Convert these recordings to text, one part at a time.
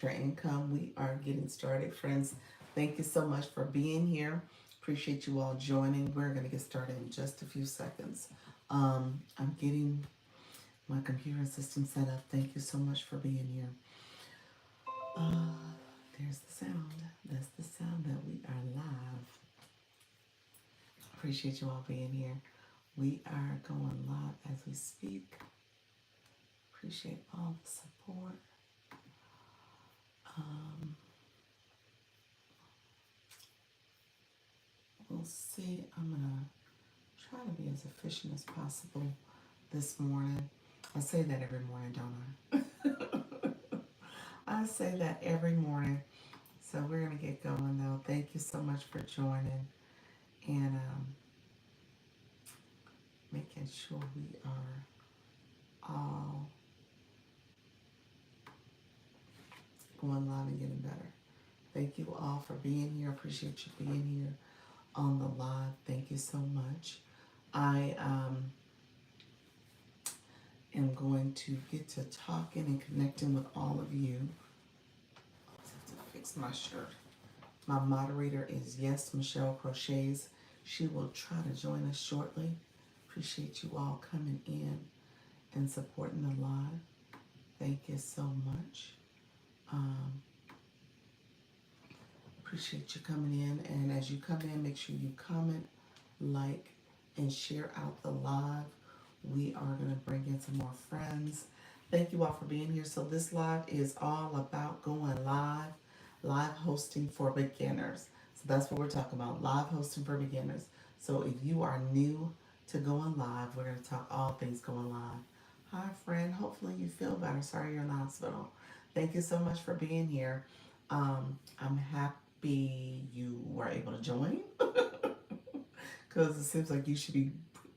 your income. We are getting started, friends. Thank you so much for being here. Appreciate you all joining. We're going to get started in just a few seconds. I'm getting my computer system set up. Thank you so much for being here. Uh, there's the sound. That's the sound that we are live. Appreciate you all being here. We are going live as we speak. Appreciate all the support. Um, we'll see. I'm going to try to be as efficient as possible this morning. I say that every morning, don't I? I say that every morning. So we're going to get going though. Thank you so much for joining and making sure we are all going live and getting better. Thank you all for being here. Appreciate you being here on the live. Thank you so much. I am going to get to talking and connecting with all of you. I have to fix my shirt. My moderator is Yes Michelle Crochets. She will try to join us shortly. Appreciate you all coming in and supporting the live. Thank you so much. Appreciate you coming in. And as you come in, make sure you comment, like, and share out the live. We are going to bring in some more friends. Thank you all for being here. So this live is all about going live hosting for beginners. So that's what we're talking about, live hosting for beginners. So if you are new to going live, we're going to talk all things going live. Hi, friend. Hopefully you feel better. Sorry you're in the hospital. Thank you so much for being here. I'm happy you were able to join because it seems like you should be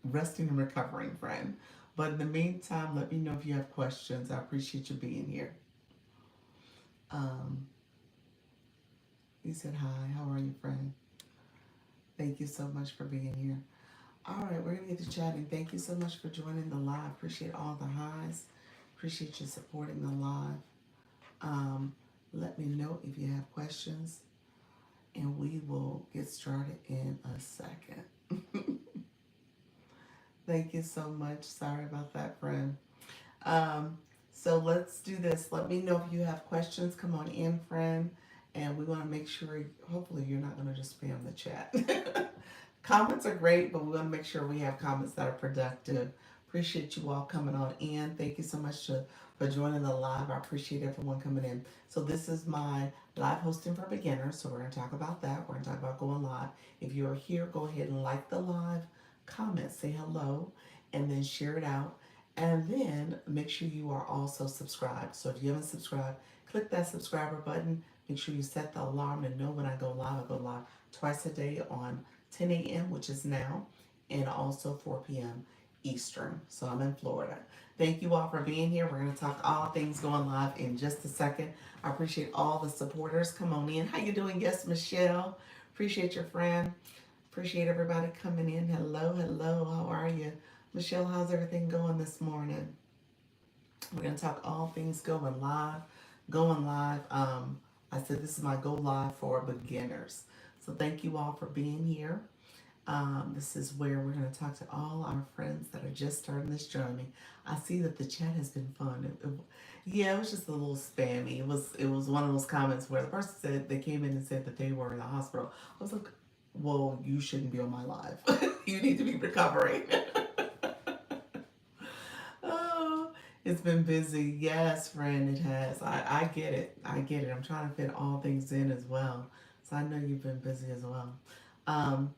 resting and recovering, friend. But in the meantime, let me know if you have questions. I appreciate you being here. Um, you said hi. How are you, friend? Thank you so much for being here. All right, we're going to get to chatting. Thank you so much for joining the live. Appreciate all the highs. Appreciate you supporting the live. Let me know if you have questions, and we will get started in a second. Thank you so much. Sorry about that, friend. So let's do this. Let me know if you have questions. Come on in, friend. And we want to make sure, hopefully you're not going to just spam the chat. Comments are great, but we want to make sure we have comments that are productive. Appreciate you all coming on in. Thank you so much for joining the live. I appreciate everyone coming in. So this is my live hosting for beginners. So we're going to talk about that. We're going to talk about going live. If you're here, go ahead and like the live, comment, say hello, and then share it out. And then make sure you are also subscribed. So if you haven't subscribed, click that subscriber button. Make sure you set the alarm to know when I go live. I go live twice a day on 10 a.m., which is now, and also 4 p.m. Eastern. So I'm in Florida. Thank you all for being here. We're going to talk all things going live in just a second. I appreciate all the supporters. Come on in. How you doing? Yes, Michelle. Appreciate your friend. Appreciate everybody coming in. Hello, hello. How are you? Michelle, how's everything going this morning? We're going to talk all things going live. Going live. I said this is my go live for beginners. So thank you all for being here. This is where we're going to talk to all our friends that are just starting this journey. I see that the chat has been fun. Yeah, it was just a little spammy. It was one of those comments where the person said they came in and said that they were in the hospital. I was like, well, you shouldn't be on my live. You need to be recovering. Oh, it's been busy. Yes, friend, it has. I get it. I get it. I'm trying to fit all things in as well. So I know you've been busy as well. Um,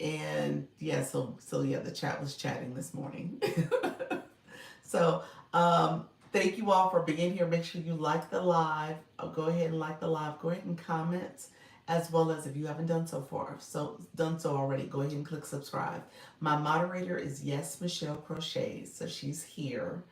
and yeah, so yeah, the chat was chatting this morning. So thank you all for being here. Make sure you like the live. Go ahead and like the live. Go ahead and comment, as well as if you haven't done so already, go ahead and click subscribe. My moderator is Yes Michelle Crochets, so she's here,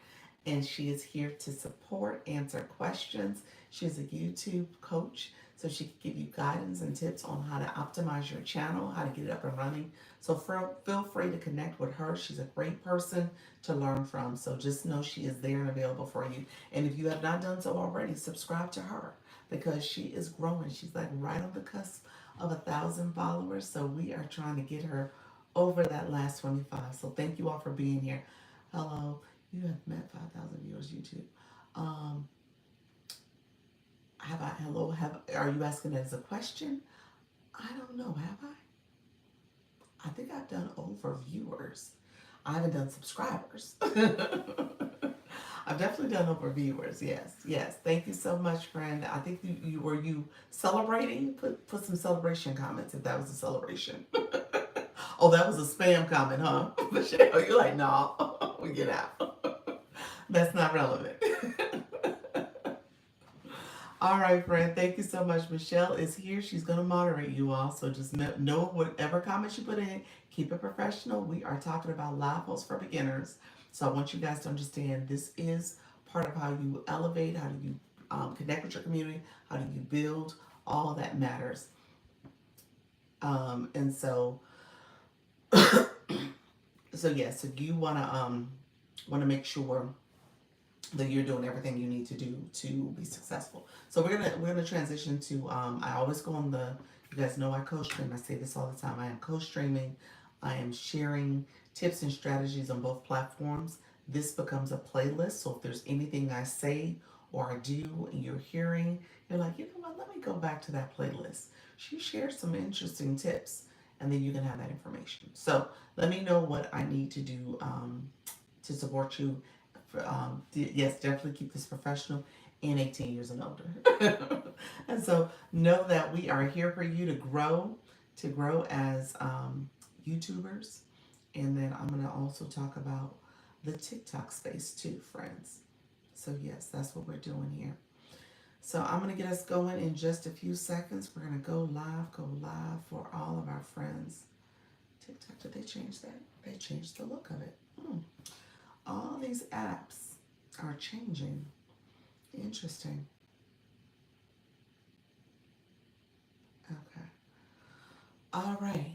and she is here to support, answer questions. She's a YouTube coach, so she can give you guidance and tips on how to optimize your channel, how to get it up and running. So feel free to connect with her. She's a great person to learn from. So just know she is there and available for you. And if you have not done so already, subscribe to her because she is growing. She's like right on the cusp of 1,000 followers. So we are trying to get her over that last 25. So thank you all for being here. Hello, you have met 5,000 viewers YouTube. Um, are you asking it as a question? I don't know, have I think I've done over viewers. I haven't done subscribers. I've definitely done over viewers. Yes, yes. Thank you so much, friend. I think you were you celebrating. Put some celebration comments if that was a celebration. Oh, that was a spam comment, huh? Michelle, you're like, no, we get out. That's not relevant. All right, friend. Thank you so much. Michelle is here. She's going to moderate you all. So just know whatever comments you put in, keep it professional. We are talking about live posts for beginners. So I want you guys to understand this is part of how you elevate, how do you connect with your community, how do you build, all that matters. And so, so you want to make sure that you're doing everything you need to do to be successful. So we're gonna transition to I always go on the, you guys know I co-stream. I say this all the time. I am co-streaming. I am sharing tips and strategies on both platforms. This becomes a playlist. So if there's anything I say or I do and you're hearing, you're like, you know what, let me go back to that playlist. She shared some interesting tips and then you can have that information. So let me know what I need to do to support you. Yes, definitely keep this professional and 18 years and older. And so know that we are here for you to grow as YouTubers. And then I'm going to also talk about the TikTok space too, friends. So yes, that's what we're doing here. So I'm going to get us going in just a few seconds. We're going to go live for all of our friends. TikTok, did they change that? They changed the look of it. All these apps are changing. Interesting. Okay. All right.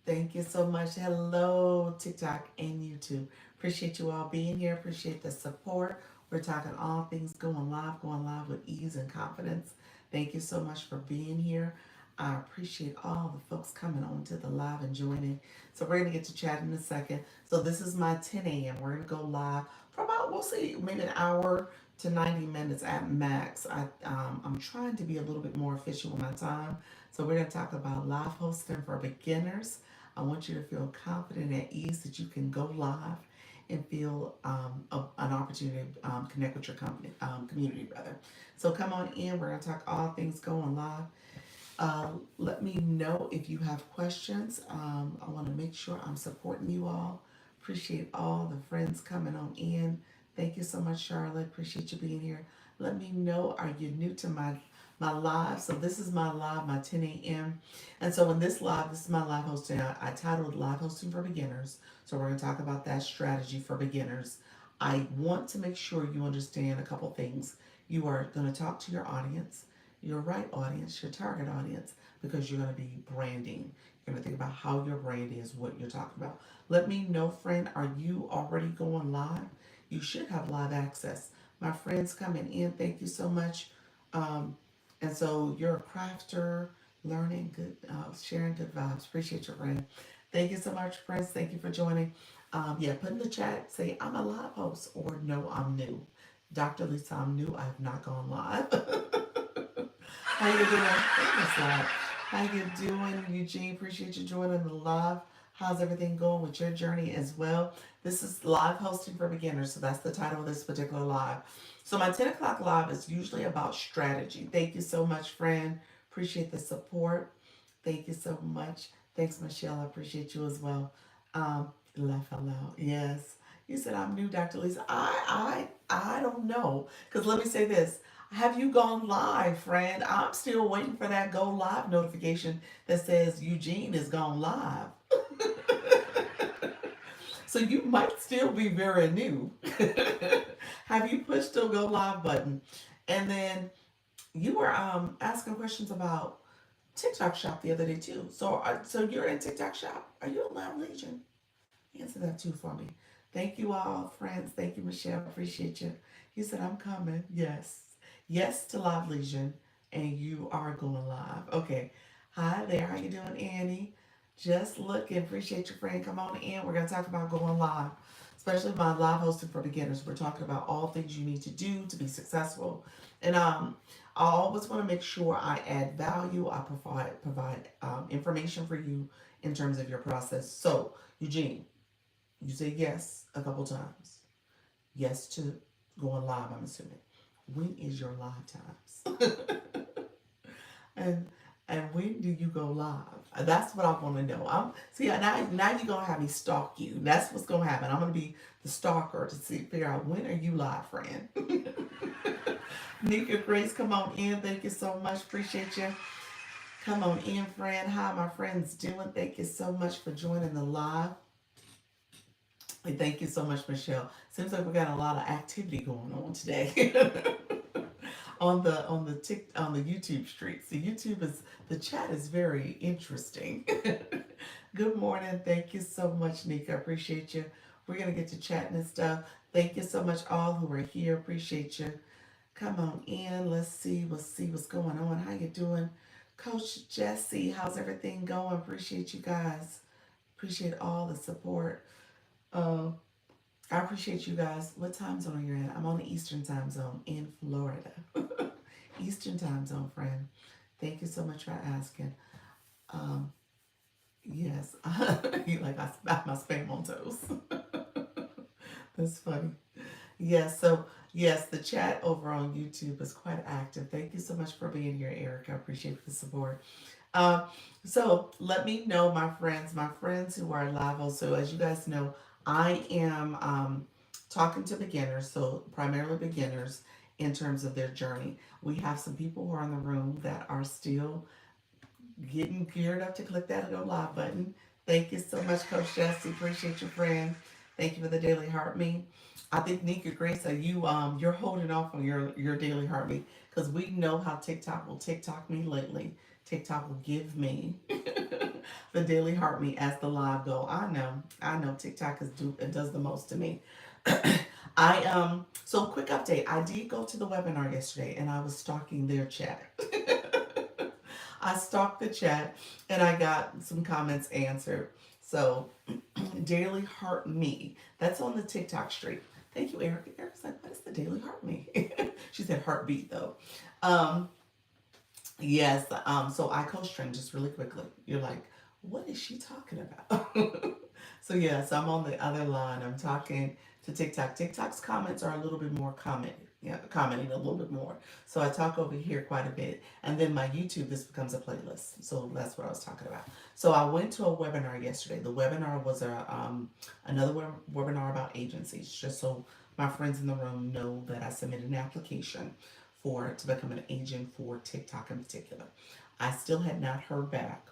Thank you so much. Hello, TikTok and YouTube. Appreciate you all being here. Appreciate the support. We're talking all things going live with ease and confidence. Thank you so much for being here. I appreciate all the folks coming on to the live and joining. So we're going to get to chat in a second. So this is my 10 a.m. We're going to go live for about, we'll see, maybe an hour to 90 minutes at max. I'm trying to be a little bit more efficient with my time. So we're going to talk about live hosting for beginners. I want you to feel confident and at ease that you can go live and feel an opportunity to connect with your community, rather. So come on in. We're going to talk all things going live. Let me know if you have questions. I want to make sure I'm supporting you all. Appreciate all the friends coming on in. Thank you so much, Charlotte. Appreciate you being here. Let me know, are you new to my live? So this is my live, my 10 a.m. And so in this live, this is my live hosting. I titled Live Hosting for Beginners. So we're going to talk about that strategy for beginners. I want to make sure you understand a couple things. You are going to talk to your audience, your right audience, your target audience, because you're going to be branding. You're going to think about how your brand is, what you're talking about. Let me know, friend, are you already going live? You should have live access. My friends coming in, thank you so much. And so you're a crafter, learning good, sharing good vibes. Appreciate your friend. Thank you so much, friends. Thank you for joining. Yeah, put in the chat, say I'm a live host or no, I'm new. Dr. Lisa, I'm new. I have not gone live. How you doing? How you doing, Eugene? Appreciate you joining the live. How's everything going with your journey as well? This is live hosting for beginners, so that's the title of this particular live. So my 10 o'clock live is usually about strategy. Thank you so much, friend. Appreciate the support. Thank you so much. Thanks, Michelle. I appreciate you as well. Laugh out loud. Yes. You said I'm new, Dr. Lisa. I don't know. Because let me say this. Have you gone live, friend? I'm still waiting for that go live notification that says Eugene is gone live. So you might still be very new. Have you pushed the go live button? And then you were asking questions about TikTok shop the other day too. So you're in TikTok shop. Are you a Live Legion? Answer that too for me. Thank you all, friends. Thank you, Michelle. Appreciate you. You said I'm coming. Yes. Yes to Live Legion. And you are going live. Okay. Hi there. How you doing, Annie? Just looking. Appreciate your friend. Come on in. We're gonna talk about going live. Especially my live hosting for beginners. We're talking about all things you need to do to be successful. And I always want to make sure I add value. I provide information for you in terms of your process. So, Eugene, you say yes a couple times. Yes to going live, I'm assuming. When is your live times? and and when do you go live? That's what I want to know. See now you're gonna have me stalk you. That's what's gonna happen. I'm gonna be the stalker to figure out when are you live, friend. Nika Grace, come on in. Thank you so much. Appreciate you. Come on in, friend. How my friends doing? Thank you so much for joining the live. And thank you so much, Michelle. Seems like we got a lot of activity going on today on the YouTube streets. The YouTube is the chat is very interesting. Good morning. Thank you so much, Nika. Appreciate you. We're gonna get to chatting and stuff. Thank you so much, all who are here. Appreciate you. Come on in. Let's see. We'll see what's going on. How you doing, Coach Jesse? How's everything going? Appreciate you guys. Appreciate all the support. Um, I appreciate you guys. What time zone are you in? I'm on the Eastern time zone in Florida. Eastern time zone, friend. Thank you so much for asking. Um, yes, you like I smack my spam on toast. That's funny. Yes, so yes, the chat over on YouTube is quite active. Thank you so much for being here, Eric. I appreciate the support. Um, so let me know, my friends who are live also. As you guys know, I am talking to beginners, so primarily beginners in terms of their journey. We have some people who are in the room that are still getting geared up to click that go live button. Thank you so much, Coach Jesse. Appreciate your friend. Thank you for the daily heart me. I think Nika Grace, you're holding off on your daily heart me because we know how TikTok will TikTok me lately. TikTok will give me the daily heart me as the live goal. I know TikTok it does the most to me. So quick update. I did go to the webinar yesterday and I was stalking their chat. I stalked the chat and I got some comments answered. So, Daily Heart Me. That's on the TikTok street. Thank you, Eric. Eric's like, what is the Daily Heart Me? She said heartbeat though. Um, yes, so I co-stream just really quickly. You're like, what is she talking about? So yes, I'm on the other line. I'm talking to TikTok. TikTok's comments are a little bit more commenting a little bit more. So I talk over here quite a bit. And then my YouTube, this becomes a playlist. So that's what I was talking about. So I went to a webinar yesterday. The webinar was another webinar about agencies, just so my friends in the room know that I submitted an application to become an agent for TikTok in particular. I still had not heard back,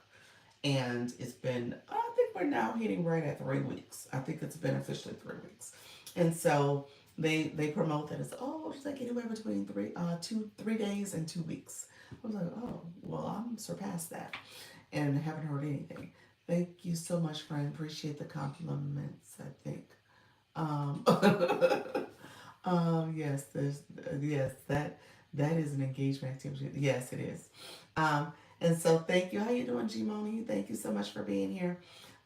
and it's been, I think we're now hitting right at 3 weeks. I think it's been officially 3 weeks. And so they promote that as, oh, it's like anywhere between 3 days and 2 weeks. I was like, oh, well, I'm surpassed that and haven't heard anything. Thank you so much, friend. Appreciate the compliments, I think. Um, yes, yes, that is an engagement activity. Yes, it is. Um, and so thank you. How you doing, G Moni? Thank you so much for being here.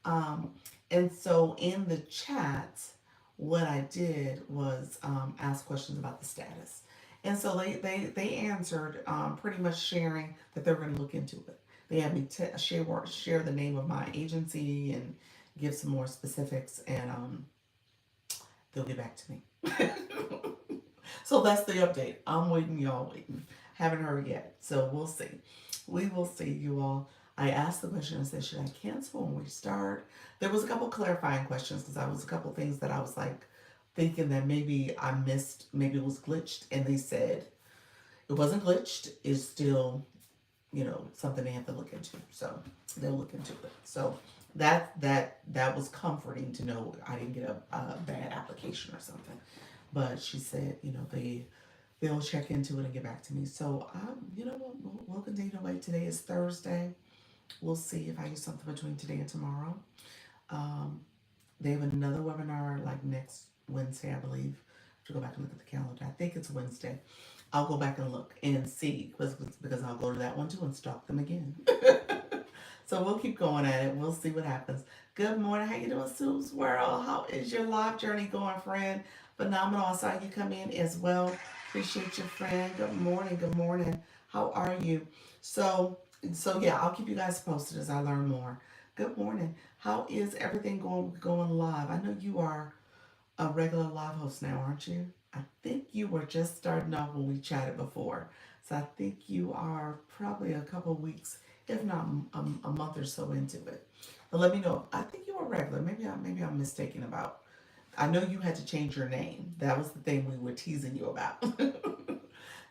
Um, and so in the chat, what I did was ask questions about the status. And so they answered pretty much sharing that they're going to look into it. They had me share the name of my agency and give some more specifics, and they'll get back to me. So that's the update. I'm waiting, y'all waiting. Haven't heard yet. So we'll see. We will see, you all. I asked the question, I said, should I cancel when we start? There was a couple clarifying questions because I was a couple things that I was like thinking that maybe I missed, maybe it was glitched. And they said it wasn't glitched. It's still, something they have to look into. So they'll look into it. So That was comforting to know I didn't get a bad application or something. But she said, they'll check into it and get back to me. So we'll continue to wait. Today is Thursday. We'll see if I use something between today and tomorrow. Um, they have another webinar like next Wednesday, I believe. I have to go back and look at the calendar. I think it's Wednesday. I'll go back and look and see because I'll go to that one too and stalk them again. So we'll keep going at it. We'll see what happens. Good morning. How you doing, Sue's World? How is your life journey going, friend? Phenomenal. I saw you come in as well. Appreciate your friend. Good morning. Good morning. How are you? So so yeah, I'll keep you guys posted as I learn more. Good morning. How is everything going live? I know you are a regular live host now, aren't you? I think you were just starting off when we chatted before. So I think you are probably a couple of weeks, if not a month or so into it. But let me know. I think you were regular. Maybe I'm mistaken about. I know you had to change your name. That was the thing we were teasing you about.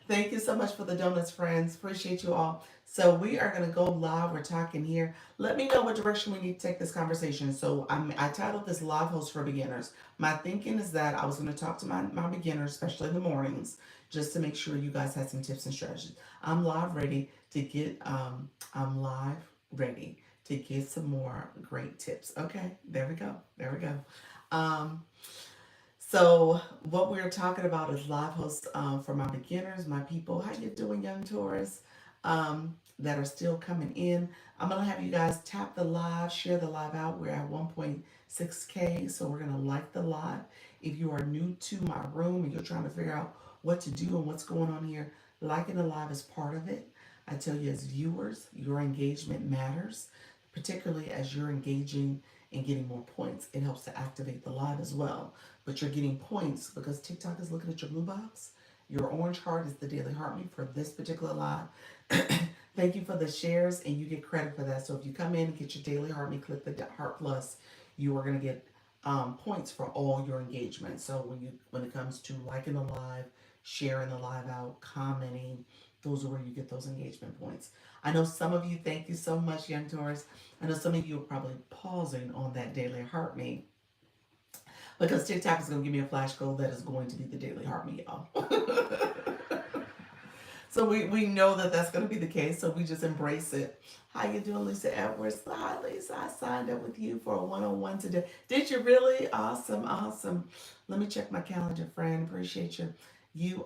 Thank you so much for the donuts, friends. Appreciate you all. So we are gonna go live. We're talking here. Let me know what direction we need to take this conversation. So I titled this Live Host for Beginners. My thinking is that I was gonna talk to my beginners, especially in the mornings, just to make sure you guys had some tips and strategies. I'm live ready to get some more great tips. Okay, there we go. There we go. Um, so what we're talking about is live hosts for my beginners, my people. How you doing, young Taurus? That are still coming in. I'm gonna have you guys tap the live, share the live out. We're at 1.6K, so we're gonna like the live. If you are new to my room and you're trying to figure out what to do and what's going on here, liking the live is part of it. I tell you, as viewers, your engagement matters, particularly as you're engaging and getting more points. It helps to activate the live as well. But you're getting points because TikTok is looking at your blue box. Your orange heart is the daily heartbeat for this particular live. Thank you for the shares, and you get credit for that. So if you come in and get your daily heartbeat, click the heart plus, you are going to get points for all your engagement. So when it comes to liking the live, sharing the live out, commenting, those are where you get those engagement points. I know some of you, thank you so much, young Taurus. I know some of you are probably pausing on that daily heartbeat because TikTok is going to give me a flash code that is going to be the daily heartbeat, y'all. So we know that that's going to be the case, so we just embrace it. How you doing, Lisa Edwards? Hi, Lisa. I signed up with you for a one-on-one today. Did you really? Awesome, awesome. Let me check my calendar, friend. Appreciate you. You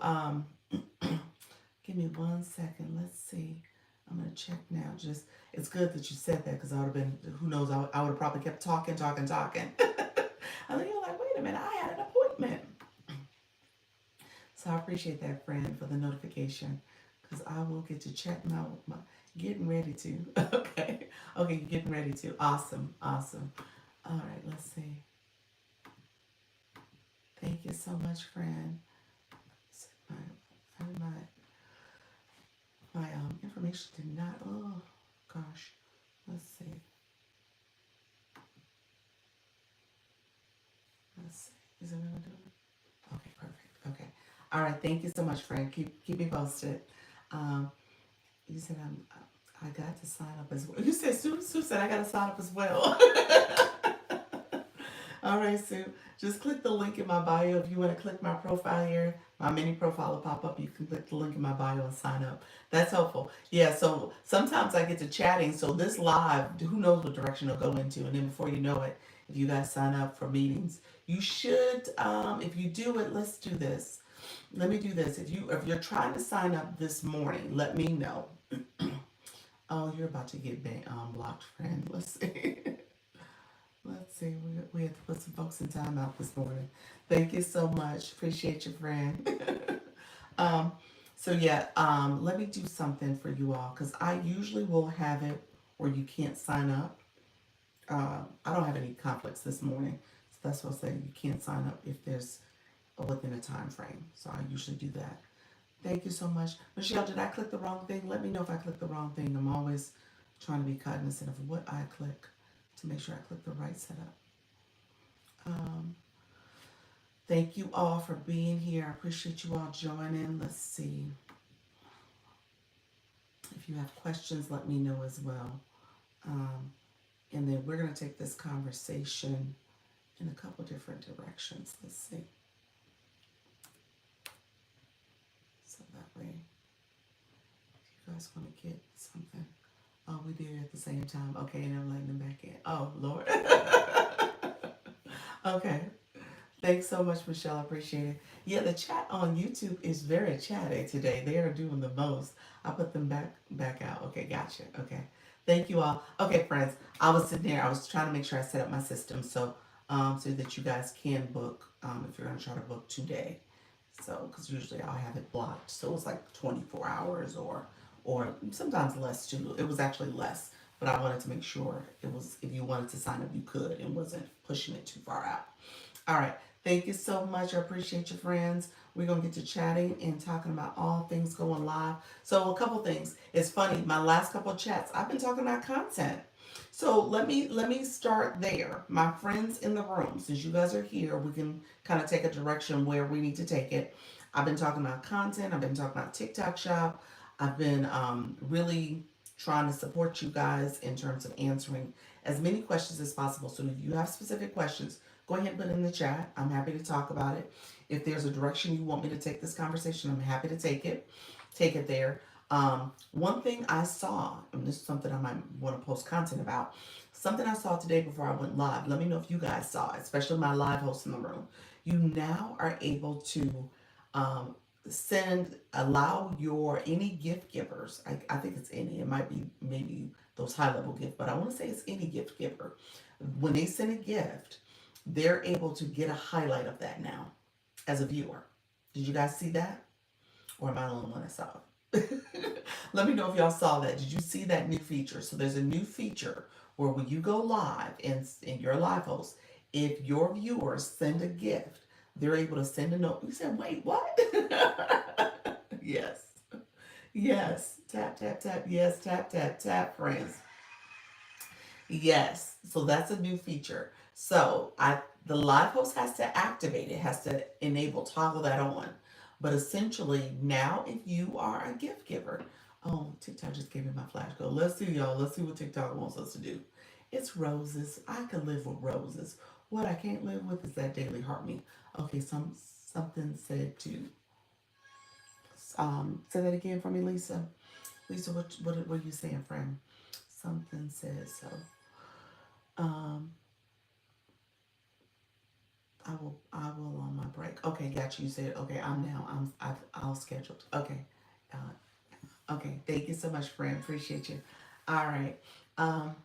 give me 1 second. Let's see. I'm gonna check now. Just it's good that you said that because I would have been. Who knows? I would have probably kept talking. And then you're like, wait a minute. I had an appointment. So I appreciate that, friend, for the notification because I will get to check my getting ready to. Okay. Okay, you're getting ready to. Awesome. Awesome. All right, let's see. Thank you so much, friend. My information did not. Oh gosh. Let's see. Let's see. Is it gonna do it? Okay, perfect. Okay. All right. Thank you so much, friend. Keep me posted. Um, you said I got to sign up as well. You said Sue said I got to sign up as well. All right, Sue. Just click the link in my bio. If you want to click my profile here, my mini profile will pop up. You can click the link in my bio and sign up. That's helpful. Yeah, so sometimes I get to chatting. So this live, who knows what direction it'll go into. And then before you know it, if you guys sign up for meetings, you should, if you do it, let's do this. Let me do this. If you're trying to sign up this morning, let me know. Oh, you're about to get blocked, friend. Let's see. Let's see. We have to put some folks in timeout this morning. Thank you so much. Appreciate you, friend. um, so yeah, let me do something for you all because I usually will have it where you can't sign up. I don't have any conflicts this morning, so that's what I say. You can't sign up if there's within a time frame. So I usually do that. Thank you so much, Michelle. Did I click the wrong thing? Let me know if I clicked the wrong thing. I'm always trying to be cognizant of what I click to make sure I click the right setup. Um, thank you all for being here. I appreciate you all joining. Let's see. If you have questions, let me know as well. Um, And then we're going to take this conversation in a couple different directions. Let's see. So that way, if you guys want to get something. Oh, we did it at the same time. Okay, and I'm letting them back in. Oh, Lord. Okay. Thanks so much, Michelle. I appreciate it. Yeah, the chat on YouTube is very chatty today. They are doing the most. I put them back out. Okay, gotcha. Okay. Thank you all. Okay, friends. I was sitting there. I was trying to make sure I set up my system so that you guys can book if you're gonna try to book today. So, because usually I'll have it blocked. So it's like 24 hours or sometimes less too. It was actually less, but I wanted to make sure it was if you wanted to sign up, you could and wasn't pushing it too far out. All right. Thank you so much. I appreciate you, friends. We're going to get to chatting and talking about all things going live. So, a couple things. It's funny. My last couple of chats, I've been talking about content. So let me start there. My friends in the room, since you guys are here, we can kind of take a direction where we need to take it. I've been talking about content. I've been talking about TikTok Shop. I've been really trying to support you guys in terms of answering as many questions as possible. So if you have specific questions, go ahead and put it in the chat. I'm happy to talk about it. If there's a direction you want me to take this conversation, I'm happy to take it there. One thing I saw, and this is something I might want to post content about, something I saw today before I went live. Let me know if you guys saw it, especially my live hosts in the room. You now are able to um, allow your any gift givers. I think it's any. It might be maybe those high level gifts, but I want to say it's any gift giver. When they send a gift, they're able to get a highlight of that now as a viewer. Did you guys see that? Or am I the only one that saw it? Let me know if y'all saw that. Did you see that new feature? So there's a new feature where when you go live in your live host, if your viewers send a gift, they're able to send a note. You said, wait, what? Yes. Yes. Tap, tap, tap. Yes, tap, tap, tap, friends. Yes, so that's a new feature. So the live host has to activate it, has to enable toggle that on. But essentially now if you are a gift giver, oh TikTok just gave me my flash code. Let's see y'all. Let's see what TikTok wants us to do. It's roses. I could live with roses. What I can't live with is that daily heart me. Okay, something said to say that again for me, Lisa. Lisa, what are you saying, friend? Something says so. Um, I will on my break. Okay, got you. You said okay. I'll schedule. Okay, okay. Thank you so much, friend. Appreciate you. All right. Um,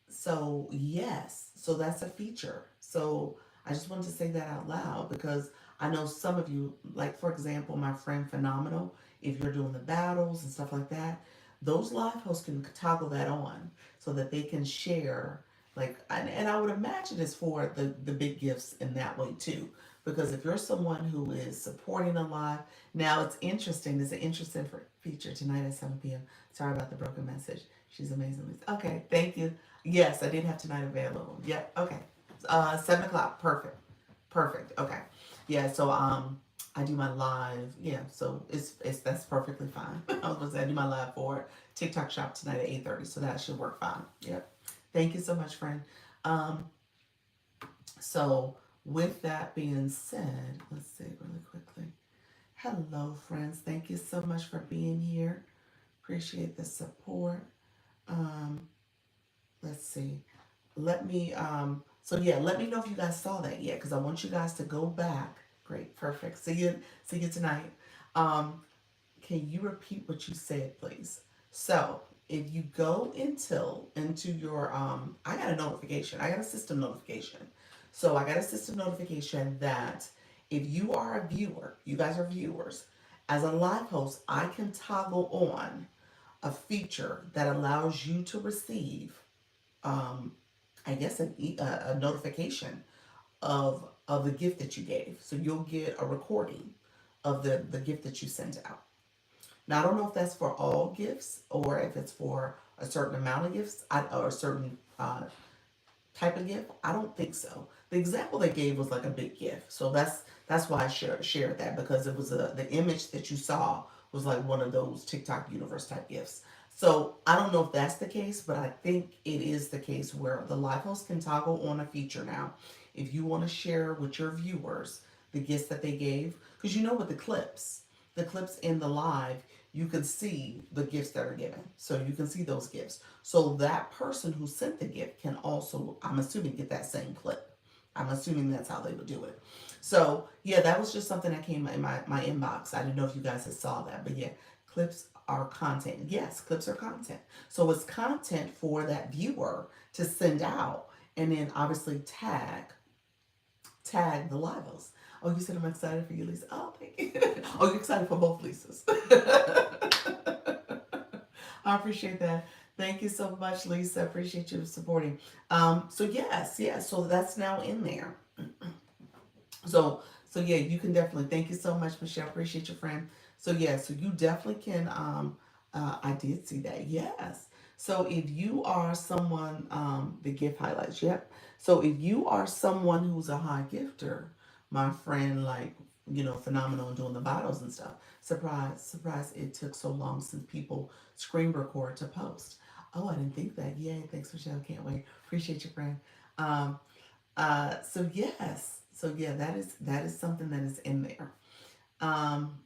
so yes, so that's a feature. So I just wanted to say that out loud because I know some of you, like for example, my friend Phenomenal. If you're doing the battles and stuff like that, those live hosts can toggle that on so that they can share. Like, and I would imagine it's for the big gifts in that way too. Because if you're someone who is supporting a live, now it's interesting. There's an interesting feature tonight at 7 p.m. Sorry about the broken message. She's amazing. Okay, thank you. Yes, I did have tonight available. Yep. Okay. 7 o'clock. Perfect. Perfect. Okay. Yeah. So I do my live. Yeah. So it's that's perfectly fine. I was gonna say I do my live for TikTok Shop tonight at 8:30. So that should work fine. Yep. Thank you so much, friend. Um. So with that being said, let's see really quickly. Hello, friends. Thank you so much for being here. Appreciate the support. Um. Let's see. Let me so yeah, let me know if you guys saw that yet because I want you guys to go back. Great, perfect. See you tonight. um can you repeat what you said, please? So if you go into your I got a notification, I got a system notification. So I got a system notification that if you are a viewer, you guys are viewers, as a live host I can toggle on a feature that allows you to receive um, I guess a notification of the gift that you gave. So you'll get a recording of the gift that you sent out. Now I don't know if that's for all gifts or if it's for a certain amount of gifts or a certain type of gift. I don't think so. The example they gave was like a big gift, so that's why I shared that because it was the image that you saw was like one of those TikTok universe type gifts. So I don't know if that's the case, but I think it is the case where the live host can toggle on a feature now. If you want to share with your viewers the gifts that they gave, because you know with the clips in the live, you can see the gifts that are given. So you can see those gifts. So that person who sent the gift can also, I'm assuming, get that same clip. I'm assuming that's how they would do it. So yeah, that was just something that came in my inbox. I didn't know if you guys had saw that, but yeah, clips are content. Yes, clips are content. So it's content for that viewer to send out and then obviously tag the livos. Oh, you said I'm excited for you, Lisa. Oh, thank you. Oh, you're excited for both Lisas. I appreciate that. Thank you so much, Lisa. Appreciate you supporting. So yes. So that's now in there. So so yeah, you can definitely thank you so much, Michelle. Appreciate your friend. So yeah, so you definitely can I did see that. Yes. So if you are someone the gift highlights, yep. So if you are someone who's a high gifter, my friend, like, phenomenal in doing the bottles and stuff. Surprise, it took so long since people screen record to post. Oh, I didn't think that. Yay, thanks, Michelle. Can't wait. Appreciate you, friend. Um, so yes, so yeah, that is something that is in there. Um,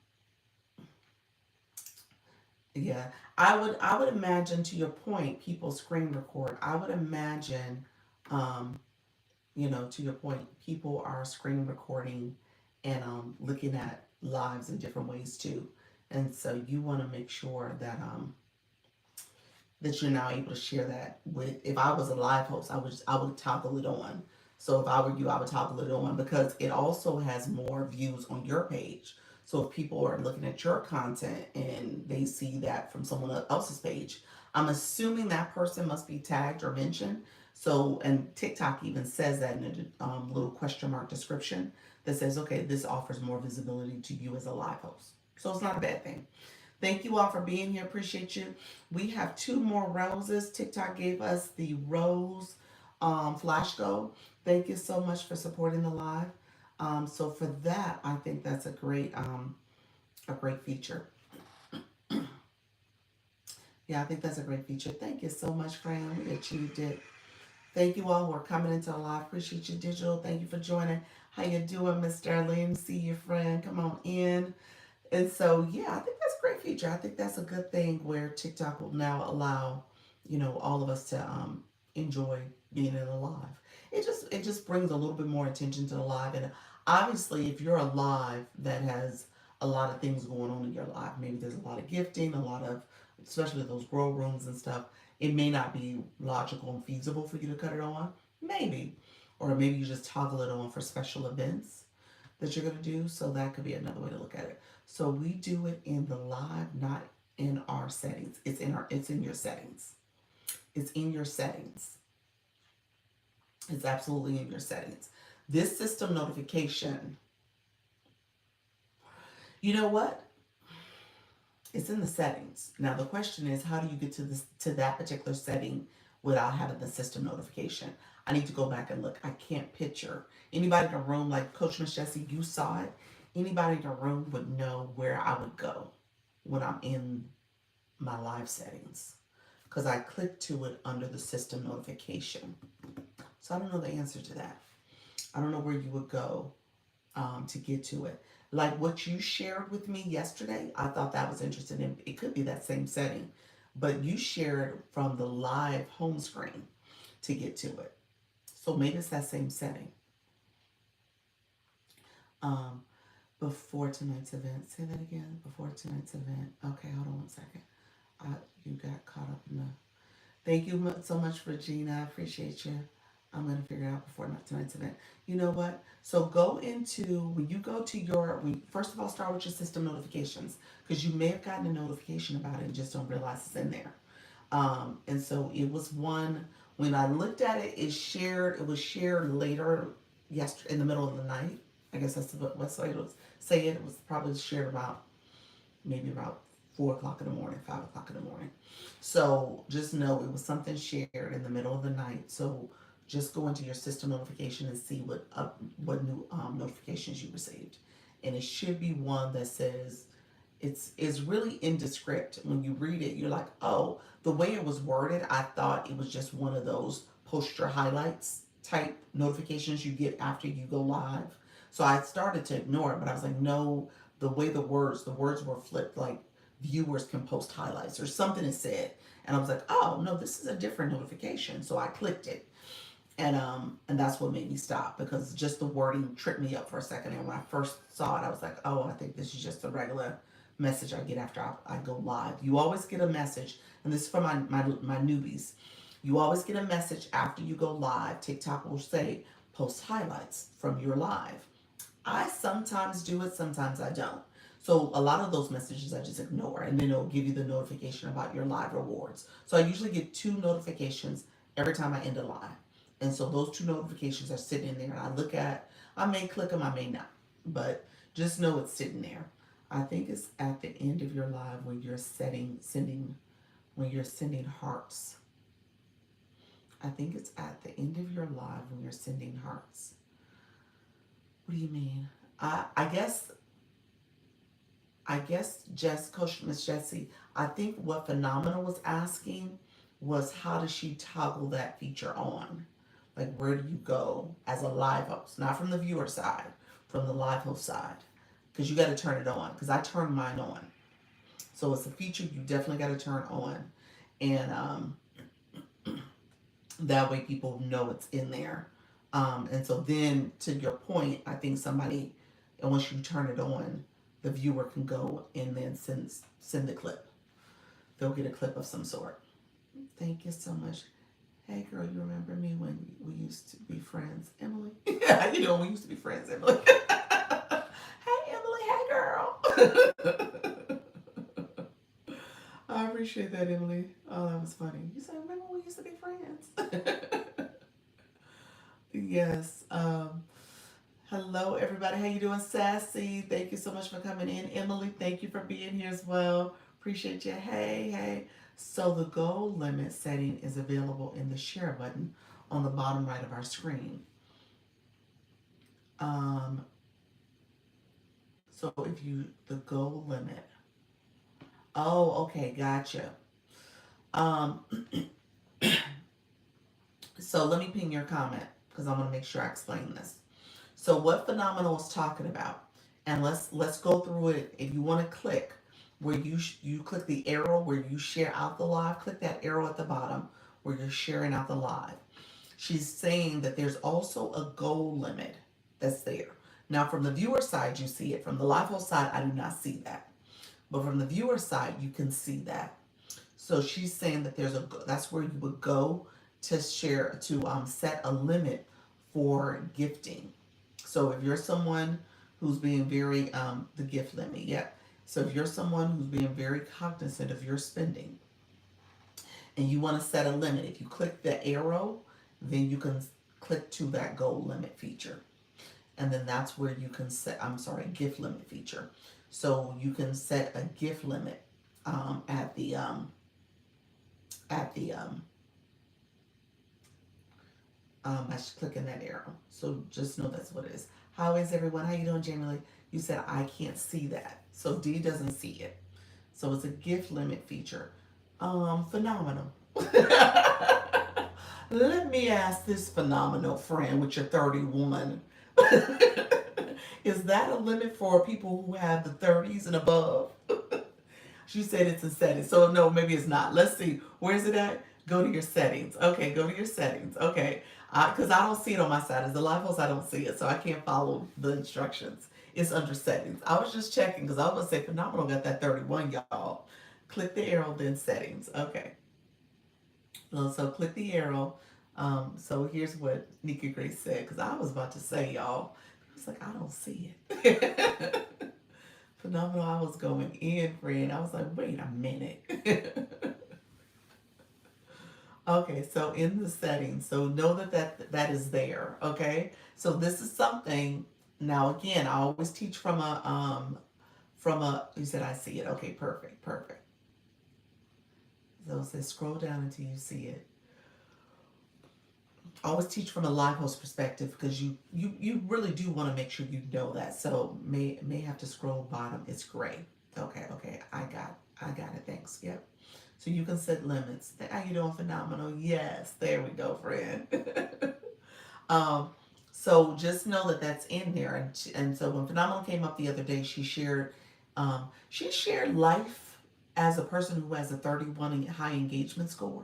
yeah, I would imagine, to your point, people screen record. I would imagine, um, to your point, people are screen recording and looking at lives in different ways too, and so you want to make sure that you're now able to share that with. If I was a live host, I would toggle it on. So if I were you, I would toggle it on because it also has more views on your page. So if people are looking at your content and they see that from someone else's page, I'm assuming that person must be tagged or mentioned. So, and TikTok even says that in a little question mark description that says, okay, this offers more visibility to you as a live host. So it's not a bad thing. Thank you all for being here. Appreciate you. We have two more roses. TikTok gave us the rose flash go. Thank you so much for supporting the live. So for that, I think that's a great feature. Yeah, I think that's a great feature. Thank you so much, Fran. We achieved it. Thank you all who are coming into the live. Appreciate you, Digital. Thank you for joining. How you doing, Miss Darlene? See you, friend. Come on in. And so, yeah, I think that's a great feature. I think that's a good thing where TikTok will now allow, all of us to enjoy being in a live. It just brings a little bit more attention to the live. And obviously, if you're a live that has a lot of things going on in your life, maybe there's a lot of gifting, a lot of, especially those grow rooms and stuff, it may not be logical and feasible for you to cut it on. Maybe. Or maybe you just toggle it on for special events that you're going to do. So that could be another way to look at it. So we do it in the live, not in our settings. It's in your settings. It's in your settings. It's absolutely in your settings. This system notification, you know what? It's in the settings. Now the question is, how do you get to that particular setting without having the system notification? I need to go back and look. I can't picture. Anybody in the room, like Coach Miss Jessie, you saw it. Anybody in the room would know where I would go when I'm in my live settings, because I clicked to it under the system notification. So I don't know the answer to that. I don't know where you would go to get to it. Like what you shared with me yesterday, I thought that was interesting. And it could be that same setting, but you shared from the live home screen to get to it. So maybe it's that same setting. Um, before tonight's event, say that again. Before tonight's event. Okay, hold on one second. You got caught up in the. Thank you so much, Regina. I appreciate you. I'm going to figure it out before tonight's event. You know what? So go into, when you go to first of all, start with your system notifications, because you may have gotten a notification about it and just don't realize it's in there. And so it was one, when I looked at it, it was shared later, yesterday, in the middle of the night. I guess that's the best way to say it. It was probably shared maybe about 4 o'clock in the morning, 5 o'clock in the morning. So just know it was something shared in the middle of the night. So just go into your system notification and see what new notifications you received, and it should be one that says it's really indescript. When you read it, you're like, oh, the way it was worded, I thought it was just one of those poster highlights type notifications you get after you go live. So I started to ignore it, but I was like, no, the words were flipped, like viewers can post highlights or something it said. And I was like, oh no, this is a different notification. So I clicked it, and that's what made me stop, because just the wording tripped me up for a second. And when I first saw it, I was like, oh, I think this is just a regular message I get after I go live. You always get a message, and this is for my newbies. You always get a message after you go live. TikTok will say post highlights from your live. I sometimes do it, sometimes I don't. So a lot of those messages I just ignore, and then it'll give you the notification about your live rewards. So I usually get two notifications every time I end a live. And so those two notifications are sitting there, and I look at, I may click them, I may not, but just know it's sitting there. I think it's at the end of your live when you're when you're sending hearts. I think it's at the end of your live when you're sending hearts. What do you mean? I guess Coach Miss Jessie, I think what Phenomenal was asking was, how does she toggle that feature on? Like, where do you go as a live host? Not from the viewer side, from the live host side. Because you got to turn it on. Because I turned mine on. So it's a feature you definitely got to turn on. And that way people know it's in there. And so then, to your point, I think and once you turn it on, the viewer can go and then send the clip. They'll get a clip of some sort. Thank you so much. Hey girl, you remember me when we used to be friends, Emily? How you doing? We used to be friends, Emily. Hey Emily, hey girl. I appreciate that, Emily. Oh, that was funny. You said, remember we used to be friends? Yes. Hello, everybody. How you doing, Sassy? Thank you so much for coming in. Emily, thank you for being here as well. Appreciate you. Hey, hey. So the goal limit setting is available in the share button on the bottom right of our screen. Um, so if you, the goal limit. Oh, okay, gotcha. Um, so let me ping your comment, because I want to make sure I explain this. So what Phenomenal is talking about, and let's go through it. If you want to click where you click the arrow where you share out the live, click that arrow at the bottom where you're sharing out the live. She's saying that there's also a goal limit that's there. Now from the viewer side you see it. From the live host side I do not see that. But from the viewer side you can see that. So she's saying that that's where you would go to set a limit for gifting. So if you're someone who's being very the gift limit, yeah. So if you're someone who's being very cognizant of your spending and you want to set a limit, if you click the arrow, then you can click to that goal limit feature. And then that's where you can gift limit feature. So you can set a gift limit at the by clicking that arrow. So just know that's what it is. How is everyone? How you doing, Jamie Lee? You said I can't see that. So D doesn't see it. So it's a gift limit feature. Phenomenal. Let me ask this phenomenal friend with your 31. Is that a limit for people who have the 30s and above? She said it's a setting. So no, maybe it's not. Let's see. Where's it at? Go to your settings. Okay, go to your settings. Okay. Because I don't see it on my side. As the live host, I don't see it. So I can't follow the instructions. It's under settings. I was just checking because I was going to say Phenomenal got that 31, y'all. Click the arrow, then settings. Okay. So click the arrow. So here's what Nika Grace said, because I was about to say, y'all. It was like, I don't see it. Phenomenal. I was going in, friend. I was like, wait a minute. Okay, so in the settings, so know that is there. Okay, so this is something. Now again, I always teach from a. You said I see it. Okay, perfect, perfect. So it says scroll down until you see it. I always teach from a live host perspective because you really do want to make sure you know that. So may have to scroll bottom. It's gray. Okay. I got it. Thanks. Yep. So you can set limits. How you doing? Phenomenal. Yes. There we go, friend. um, so just know that that's in there. And so when Phenomenal came up the other day, she shared life as a person who has a 31 high engagement score.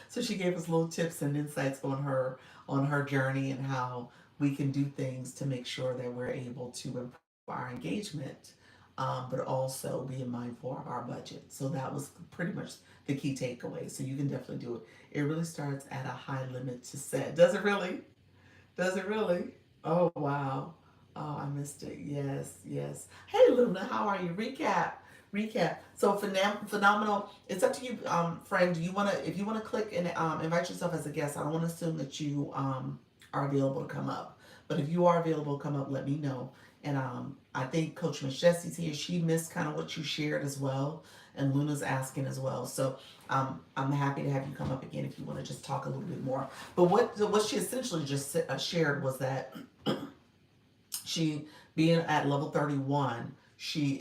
So she gave us little tips and insights on her journey and how we can do things to make sure that we're able to improve our engagement, but also being mindful of our budget. So that was pretty much the key takeaway. So you can definitely do it. It really starts at a high limit to set. Does it really? Does it really? Oh wow. Oh, I missed it. Yes, yes. Hey Luna, how are you? Recap. So phenomenal. It's up to you, friend. Do you wanna if you wanna click and invite yourself as a guest? I don't want to assume that you are available to come up. But if you are available to come up, let me know. And I think Coach Miss Jessie's here. She missed kind of what you shared as well. And Luna's asking as well. So I'm happy to have you come up again if you want to just talk a little bit more. But what she essentially just shared was that she being at level 31, she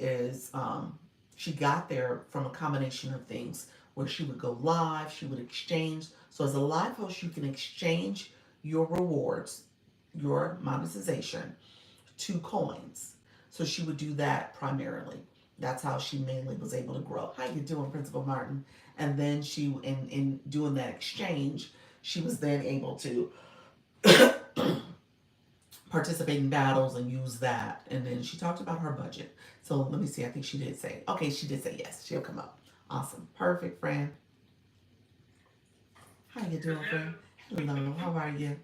got there from a combination of things where she would go live, she would exchange. So as a live host, you can exchange your rewards, your monetization to coins. So she would do that primarily. That's how she mainly was able to grow. How you doing, Principal Martin? And then in doing that exchange, she was then able to participate in battles and use that. And then she talked about her budget. So let me see. I think she did say, okay, she did say yes. She'll come up. Awesome. Perfect, friend. How you doing, friend? Hello. How are you?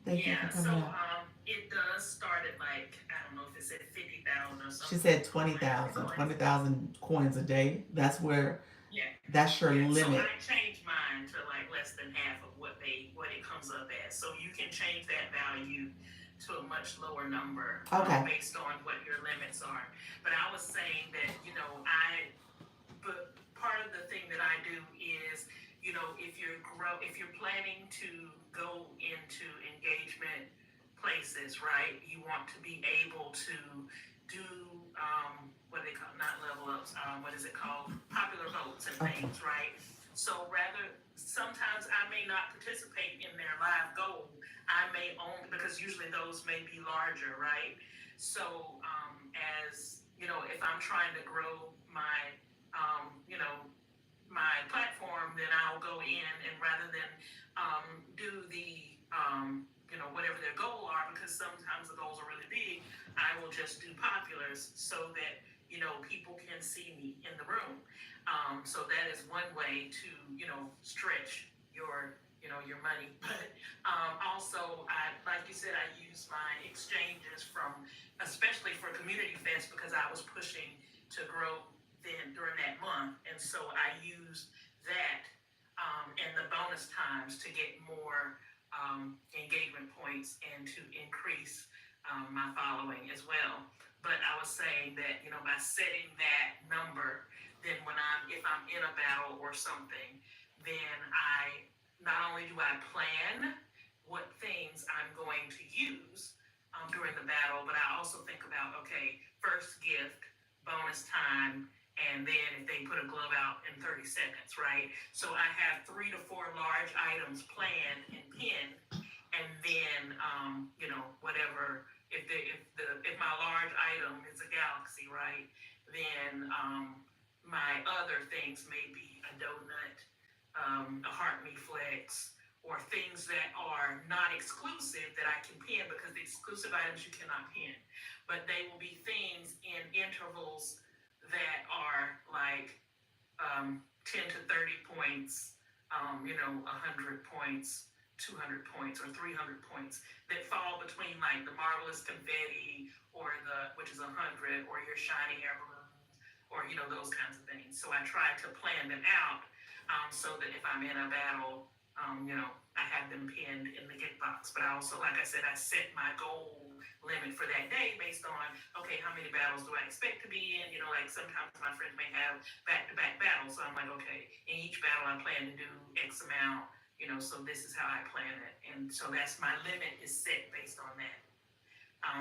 Thank you for coming up. It does start at like, I don't know if it's at 50,000 or something. She said 20,000. 20,000 coins a day. That's where, yeah, that's your limit. So I changed mine to like less than half of what it comes up as. So you can change that value to a much lower number, okay, based on what your limits are. But I was saying that, but part of the thing that I do is, if you're planning to go into engagement places, right? You want to be able to do what they call not level ups. What is it called? Popular votes and things, right? So sometimes I may not participate in their live goal. I may only because usually those may be larger, right? So as if I'm trying to grow my my platform, then I'll go in and rather than do the whatever their goal are, because sometimes the goals are really big, I will just do populars so that people can see me in the room. So that is one way to stretch your money. But also, I like you said, I use my exchanges from especially for Community Fest because I was pushing to grow then during that month, and so I used that and the bonus times to get more engagement points and to increase my following as well. But I was saying that by setting that number, then if I'm in a battle or something, then I not only do I plan what things I'm going to use during the battle, but I also think about okay, first gift, bonus time, and then if they put a glove out in 30 seconds, right? So I have 3 to 4 large items planned and pinned, and then whatever. If my large item is a galaxy, right? Then my other things may be a donut, a heart me flex, or things that are not exclusive that I can pin because the exclusive items you cannot pin, but they will be things in intervals that are like 10 to 30 points, 100 points, 200 points, or 300 points that fall between like the marvelous confetti or which is 100, or your shiny air balloons, or those kinds of things. So I try to plan them out so that if I'm in a battle, I have them pinned in the gift box. But I also, like I said, I set my goal limit for that day based on, okay, how many battles do I expect to be in? Like sometimes my friends may have back-to-back battles. So I'm like, okay, in each battle I plan to do X amount, so this is how I plan it. And so that's my limit is set based on that.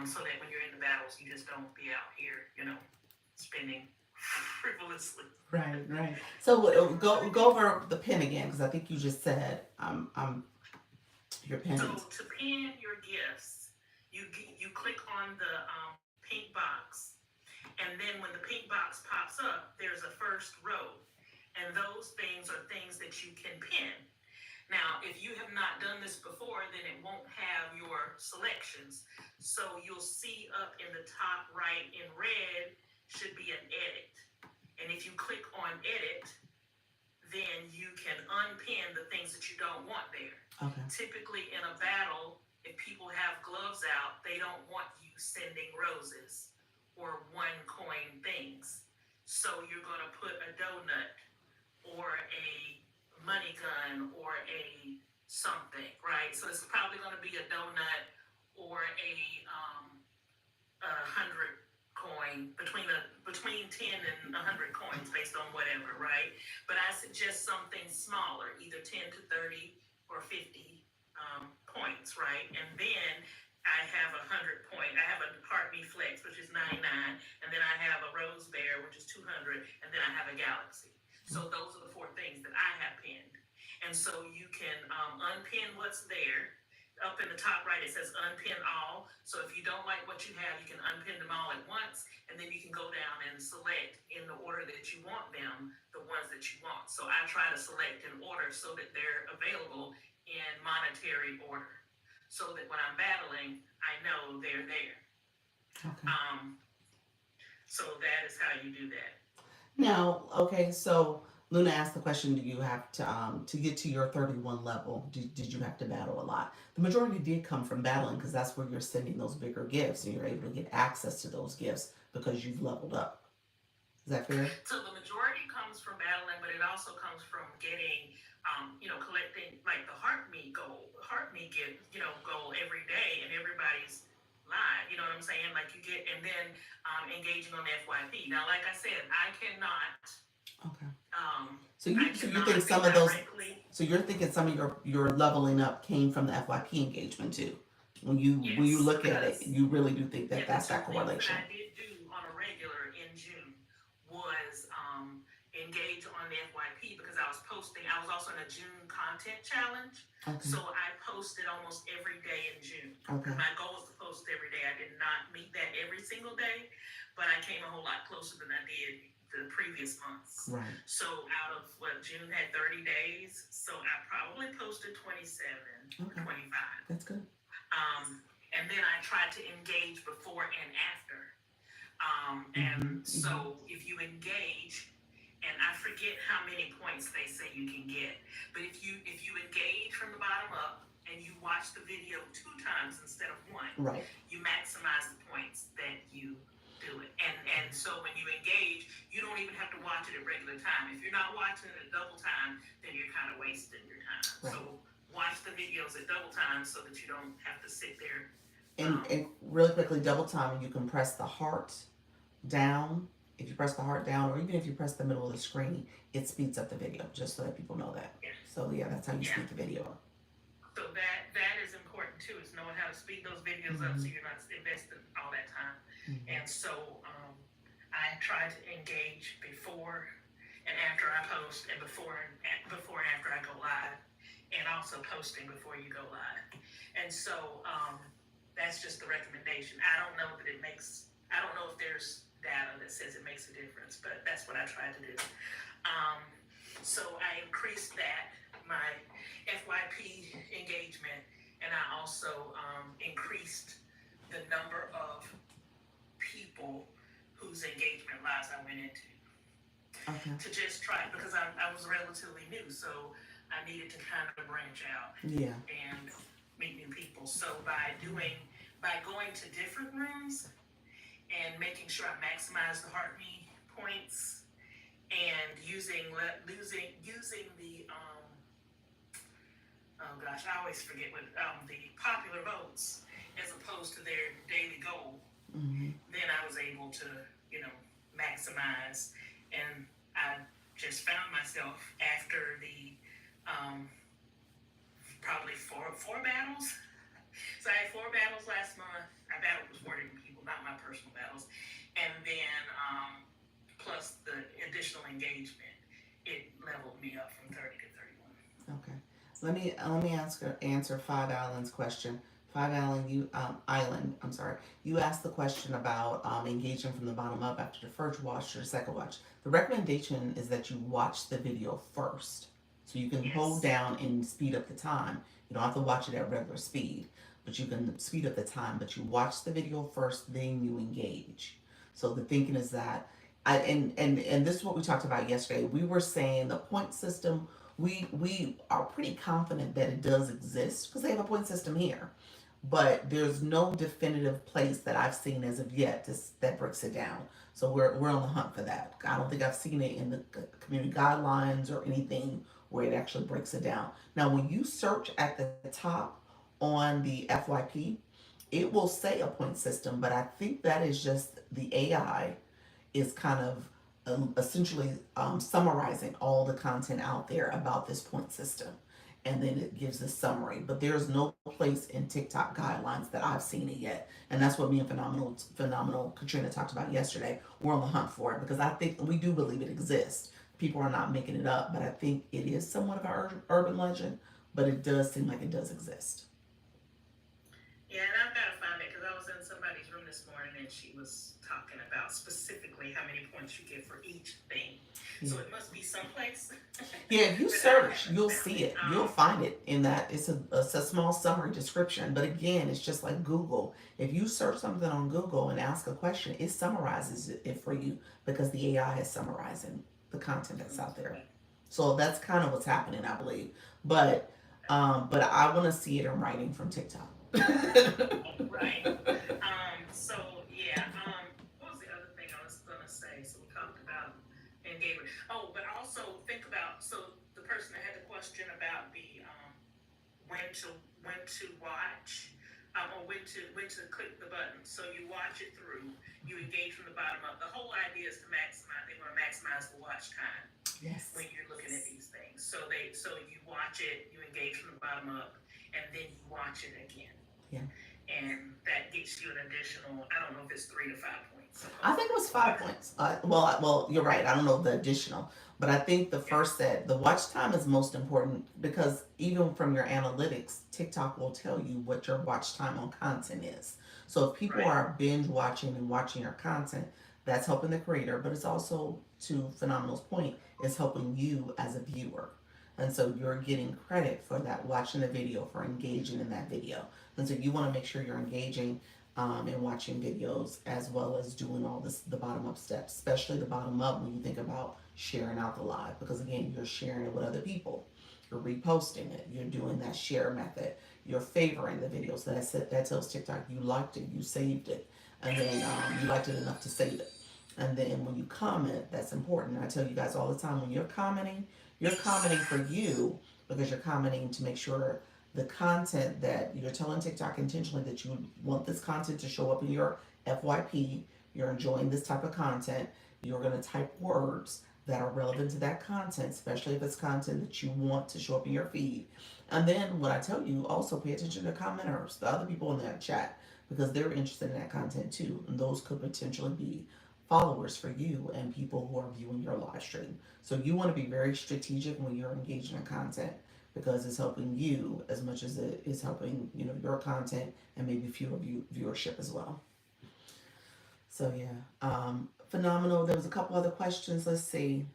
So that when you're in the battles, you just don't be out here, spending frivolously. Right, right. So go over the pin again because I think you just said your So pinned. to pin your gifts, you click on the pink box, and then when the pink box pops up, there's a first row, and those things are things that you can pin. Now, if you have not done this before, then it won't have your selections. So you'll see up in the top right in red should be an edit. And if you click on edit, then you can unpin the things that you don't want there. Okay. Typically in a battle, if people have gloves out, they don't want you sending roses or one coin things. So you're going to put a donut or a money gun or a something, right? So it's probably going to be a donut or a 100 coin between 10 and 100 coins based on whatever, right? But I suggest something smaller, either 10 to 30 or 50 points, right? And then I have a 100 point. I have a Heart Me Flex, which is 99, and then I have a Rose Bear, which is 200, and then I have a Galaxy. So those are the four things that I have pinned. And so you can unpin what's there. Up in the top right, it says unpin all. So if you don't like what you have, you can unpin them all at once, and then you can go down and select in the order that you want them, the ones that you want. So I try to select in order so that they're available in monetary order, so that when I'm battling, I know they're there. Okay. So that is how you do that. Now, okay, so Luna asked the question: do you have to get to your 31 level? Did you have to battle a lot? The majority did come from battling because that's where you're sending those bigger gifts and you're able to get access to those gifts because you've leveled up. Is that fair? So the majority comes from battling, but it also comes from getting, collecting like the heart me get, goal every day, and everybody's live. You know what I'm saying? Like you get, and then engaging on the FYP. Now, like I said, I cannot. Okay. So I you cannot think some of those directly. so you're thinking some of your leveling up came from the FYP engagement too. When you Yes, look at it, because you really do think that yeah, the that's two that things that correlation. I did do on a regular in June was engage on the FYP because I was posting. I was also in a June content challenge, Okay. so I posted almost every day in June. Okay. My goal was to post every day. I did not meet that every single day, but I came a whole lot closer than I did the previous months. Right. So out of what June had 30 days, so I probably posted 27, Okay. 25. That's good. And then I tried to engage before and after. And so if you engage, and I forget how many points they say you can get, but if you engage from the bottom up and you watch the video 2 times instead of one, Right. you maximize the points that you do it. And so when you engage, you don't even have to watch it at regular time. If you're not watching it at double time, then you're kind of wasting your time. Right. So watch the videos at double time so that you don't have to sit there. And really quickly, double time, you can press the heart down. If you press the heart down, or even if you press the middle of the screen, it speeds up the video, just so that people know that. Yeah. So yeah, that's how you speed the video up. So that is important too, is knowing how to speed those videos up so you're not investing all that time. And so I try to engage before and after I post, and before and after I go live, and also posting before you go live. And so that's just the recommendation. I don't know if there's data that says it makes a difference, but that's what I try to do. So I increased my FYP engagement, and I also increased the number of people whose engagement lives I went into. Okay. To just try, because I was relatively new, so I needed to kind of branch out. Yeah. And meet new people. So by going to different rooms and making sure I maximize the heart me points, and using the oh gosh, I always forget what the popular votes as opposed to their daily goal. Then I was able to maximize, and I just found myself after the probably four battles. So I had 4 battles last month. I battled with 4 different people, not my personal battles. And then plus the additional engagement, it leveled me up from 30 to 31. Okay. Answer Five Islands question. Five Island, Island. I'm sorry. You asked the question about engaging from the bottom up after the first watch or the second watch. The recommendation is that you watch the video first, so you can hold Yes. down and speed up the time. You don't have to watch it at regular speed, but you can speed up the time. But you watch the video first, then you engage. So the thinking is that and this is what we talked about yesterday. We were saying the point system. We are pretty confident that it does exist because they have a point system here, but there's no definitive place that I've seen as of yet that breaks it down. So we're on the hunt for that. I don't think I've seen it in the community guidelines or anything where it actually breaks it down. Now, when you search at the top on the FYP, it will say a point system, but I think that is just the AI is kind of essentially summarizing all the content out there about this point system. And then it gives a summary. But there's no place in TikTok guidelines that I've seen it yet. And that's what me and Phenomenal Katrina talked about yesterday. We're on the hunt for it because I think we do believe it exists. People are not making it up, but I think it is somewhat of an urban legend, but it does seem like it does exist. Yeah, and I've got to find it because I was in somebody's room this morning and she was talking about specifically how many points you get for each thing. Yeah. So it must be someplace. Yeah, if you search, you'll see it. You'll find it in that. It's a small summary description. But again, it's just like Google. If you search something on Google and ask a question, it summarizes it for you because the AI is summarizing the content that's out there. So that's kind of what's happening, I believe. But I want to see it in writing from TikTok. Right. So yeah. What was the other thing I was gonna say? So we talked about engagement. Oh, but also think about the person that had the question about the when to watch. Or when to click the button. So you watch it through. You engage from the bottom up. The whole idea is to maximize. They want to maximize the watch time. Yes. When you're looking at these things. So you watch it. You engage from the bottom up, and then you watch it again. Yeah. And that gets you an additional, I don't know if it's 3 to 5 points. I think it was 5 points. Well, you're right. I don't know the additional, but I think the first set, the watch time is most important because even from your analytics, TikTok will tell you what your watch time on content is. So if people are binge watching and watching your content, that's helping the creator, but it's also, to Phenomenal's point, it's helping you as a viewer. And so you're getting credit for that, watching the video, for engaging in that video. And so you want to make sure you're engaging and watching videos as well as doing all this, the bottom up steps, especially the bottom up when you think about sharing out the live. Because again, you're sharing it with other people. You're reposting it. You're doing that share method. You're favoring the video. So that tells TikTok you liked it, you saved it, and then you liked it enough to save it. And then when you comment, that's important. I tell you guys all the time, when you're commenting for you because you're commenting to make sure the content that you're telling TikTok intentionally that you want this content to show up in your FYP, you're enjoying this type of content, you're going to type words that are relevant to that content, especially if it's content that you want to show up in your feed. And then what I tell you, also pay attention to commenters, the other people in that chat, because they're interested in that content too. And those could potentially be followers for you and people who are viewing your live stream. So you want to be very strategic when you're engaging in content because it's helping you as much as it is helping, your content and maybe fuel viewership as well. So yeah, Phenomenal. There was a couple other questions. Let's see.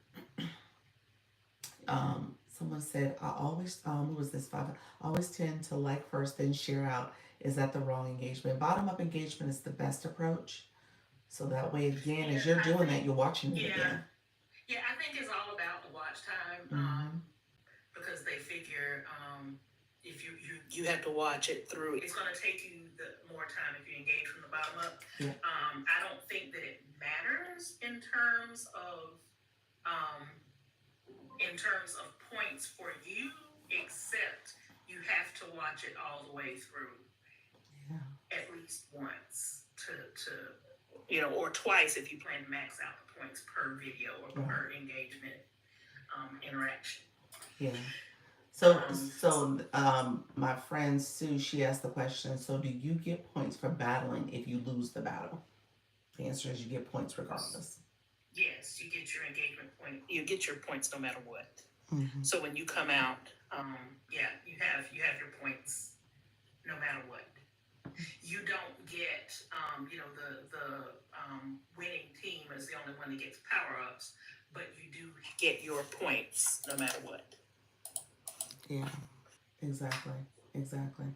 Someone said, I always, who was this, Father? I always tend to like first, then share out. Is that the wrong engagement? Bottom up engagement is the best approach. So that way, again, as you're doing that, you're watching it again. Yeah, I think it's all about the watch time because they figure if you have to watch it through, it's going to take you more time if you engage from the bottom up. Yeah. I don't think that it matters in terms of points for you, except you have to watch it all the way through. Yeah. At least once to or twice if you plan to max out the points per video or per engagement interaction. Yeah. So my friend Sue, she asked the question, so do you get points for battling if you lose the battle? The answer is you get points regardless. yes, you get your engagement point. You get your points no matter what. Mm-hmm. So when you come out, yeah, you have your points no matter what. You don't get, the winning team is the only one that gets power ups, but you do get your points no matter what. Yeah, exactly. Exactly.